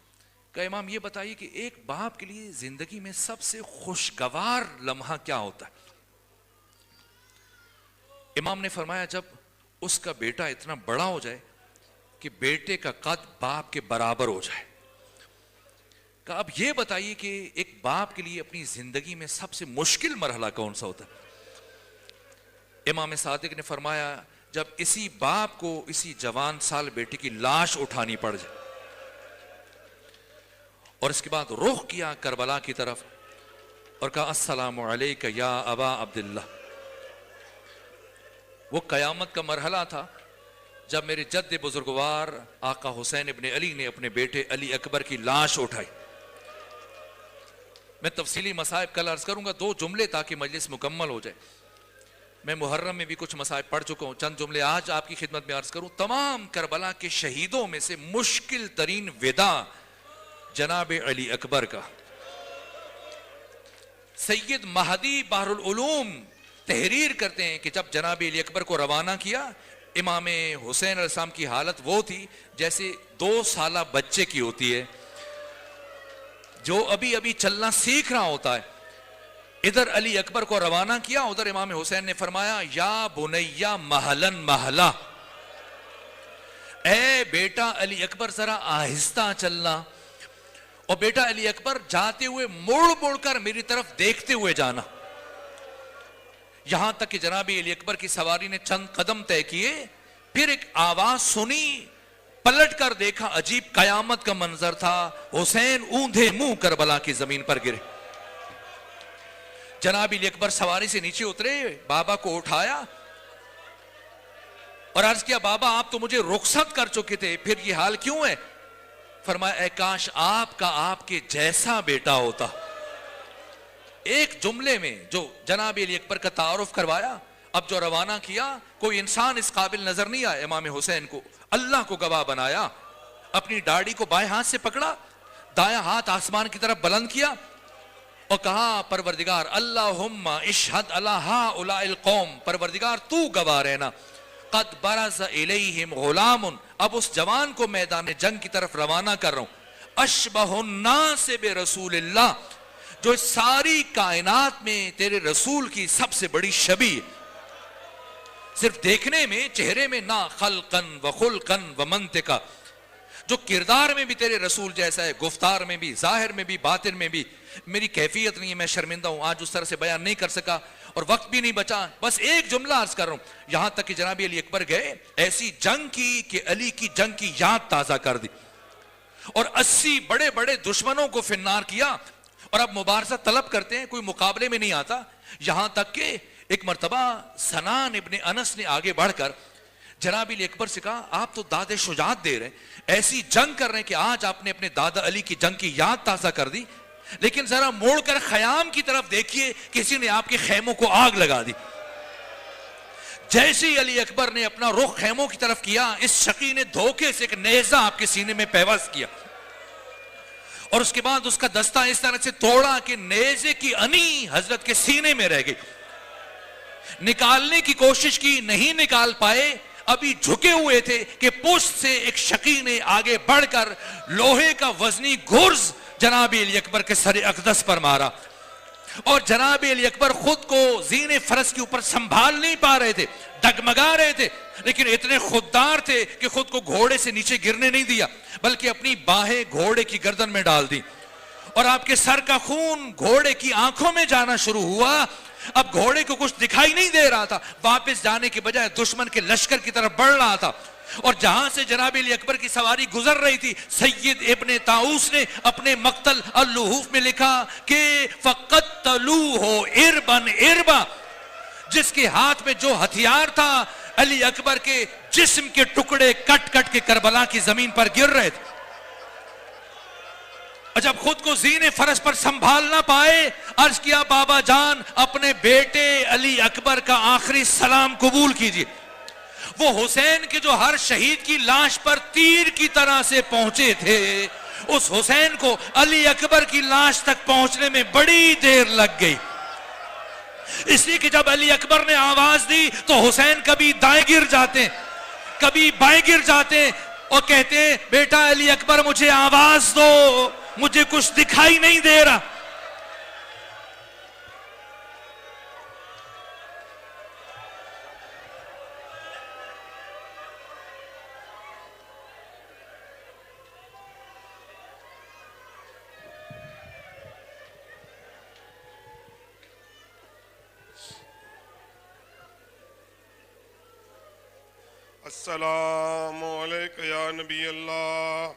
کہ امام یہ بتائیے کہ ایک باپ کے لیے زندگی میں سب سے خوشگوار لمحہ کیا ہوتا ہے. امام نے فرمایا جب اس کا بیٹا اتنا بڑا ہو جائے کہ بیٹے کا قد باپ کے برابر ہو جائے. کہ اب یہ بتائیے کہ ایک باپ کے لیے اپنی زندگی میں سب سے مشکل مرحلہ کون سا ہوتا ہے. امام صادق نے فرمایا جب اسی باپ کو اسی جوان سال بیٹے کی لاش اٹھانی پڑ جائے. اور اس کے بعد رخ کیا کربلا کی طرف اور کہا السلام علیک یا ابا عبداللہ. وہ قیامت کا مرحلہ تھا جب میرے جد بزرگوار آقا حسین ابن علی نے اپنے بیٹے علی اکبر کی لاش اٹھائی. میں تفصیلی مصائب کل عرض کروں گا, 2 جملے تاکہ مجلس مکمل ہو جائے. میں محرم میں بھی کچھ مصائب پڑھ چکا ہوں, چند جملے آج آپ کی خدمت میں عرض کروں. تمام کربلا کے شہیدوں میں سے مشکل ترین وداع جناب علی اکبر کا. سید مہدی بحر العلوم تحریر کرتے ہیں کہ جب جناب علی اکبر کو روانہ کیا, امام حسین علیہ السلام کی حالت وہ تھی جیسے 2 سالہ بچے کی ہوتی ہے جو ابھی ابھی چلنا سیکھ رہا ہوتا ہے. ادھر علی اکبر کو روانہ کیا, ادھر امام حسین نے فرمایا یا بنیا محلن محلہ, اے بیٹا علی اکبر ذرا آہستہ چلنا, اور بیٹا علی اکبر جاتے ہوئے مڑ مڑ کر میری طرف دیکھتے ہوئے جانا. یہاں تک کہ جناب علی اکبر کی سواری نے چند قدم طے کیے, پھر ایک آواز سنی, پلٹ کر دیکھا، عجیب قیامت کا منظر تھا، حسین اوندھے منہ کربلا کی زمین پر گرے۔ جناب علی اکبر سواری سے نیچے اترے، بابا کو اٹھایا اور عرض کیا بابا آپ تو مجھے رخصت کر چکے تھے، پھر یہ حال کیوں ہے؟ فرمایا اے کاش آپ کا آپ کے جیسا بیٹا ہوتا۔ ایک جملے میں جو جناب علی اکبر کا تعارف کروایا، اب جو روانہ کیا، کوئی انسان اس قابل نظر نہیں آیا امام حسین کو، اللہ کو گواہ بنایا، اپنی داڑھی کو بائیں ہاتھ سے پکڑا، دایاں ہاتھ آسمان کی طرف بلند کیا اور کہا پروردگار اللہم اشہد علی ہؤلاء القوم، پروردگار تو گواہ رہنا، قد برز الیہم غلام، اب اس جوان کو میدان جنگ کی طرف روانہ کر رہا ہوں، اشبہ الناس برسول اللہ، جو ساری کائنات میں تیرے رسول کی سب سے بڑی شبیہ، صرف دیکھنے میں چہرے میں نہ، خلقن و خلقن و منطقہ، جو کردار میں بھی تیرے رسول جیسا ہے، گفتار میں بھی، ظاہر میں بھی، باطن میں بھی۔ میری کیفیت نہیں ہے، میں شرمندہ ہوں، آج اس طرح سے بیان نہیں کر سکا اور وقت بھی نہیں بچا، بس ایک جملہ عرض کر رہا ہوں، یہاں تک کہ جناب علی اکبر گئے، ایسی جنگ کی کہ علی کی جنگ کی یاد تازہ کر دی اور 80 بڑے بڑے دشمنوں کو فنار کیا، اور اب مبارزہ طلب کرتے ہیں، کوئی مقابلے میں نہیں آتا، یہاں تک کہ ایک مرتبہ سنان ابن انس نے آگے بڑھ کر جناب علی اکبر سے کہا آپ تو داد شجاعت دے رہے ہیں، ایسی جنگ کر رہے ہیں کہ آج آپ نے اپنے دادا علی کی جنگ کی یاد تازہ کر دی، لیکن ذرا موڑ کر خیام کی طرف دیکھیے، کسی نے آپ کے خیموں کو آگ لگا دی۔ جیسے ہی علی اکبر نے اپنا رخ خیموں کی طرف کیا، اس شقی نے دھوکے سے ایک نیزہ آپ کے سینے میں پیوست کیا اور اس کے بعد اس کا دستہ اس طرح سے توڑا کہ نیزے کی انی حضرت کے سینے میں رہ گئی۔ نکالنے کی کوشش کی، نہیں نکال پائے، ابھی جھکے ہوئے تھے کہ پشت سے ایک شقی نے آگے بڑھ کر لوہے کا وزنی گرز جناب علی اکبر کے سر اقدس پر مارا، اور جناب علی اکبر خود کو زین فرس کے اوپر سنبھال نہیں پا رہے تھے، ڈگمگا رہے تھے، لیکن اتنے خوددار تھے کہ خود کو گھوڑے سے نیچے گرنے نہیں دیا، بلکہ اپنی باہیں گھوڑے کی گردن میں ڈال دی، اور آپ کے سر کا خون گھوڑے کی آنکھوں میں جانا شروع ہوا۔ اب گھوڑے کو کچھ دکھائی نہیں دے رہا تھا، واپس جانے کے بجائے دشمن کے لشکر کی طرف بڑھ رہا تھا، اور جہاں سے جناب علی اکبر کی سواری گزر رہی تھی، سید ابن طاؤس نے اپنے مقتل اللحوف میں لکھا کہ فَقَتَّلُوهُ إِرْبًا إِرْبًا، جس کے ہاتھ میں جو ہتھیار تھا، علی اکبر کے جسم کے ٹکڑے کٹ کٹ کے کربلا کی زمین پر گر رہے تھے۔ جب خود کو زین فرس پر سنبھال نہ پائے، عرض کیا بابا جان اپنے بیٹے علی اکبر کا آخری سلام قبول کیجئے۔ وہ حسین کے جو ہر شہید کی لاش پر تیر کی طرح سے پہنچے تھے، اس حسین کو علی اکبر کی لاش تک پہنچنے میں بڑی دیر لگ گئی، اس لیے کہ جب علی اکبر نے آواز دی تو حسین کبھی دائیں گر جاتے، کبھی بائیں گر جاتے اور کہتے بیٹا علی اکبر مجھے آواز دو، مجھے کچھ دکھائی نہیں دے رہا۔ السلام علیکم یا نبی اللہ،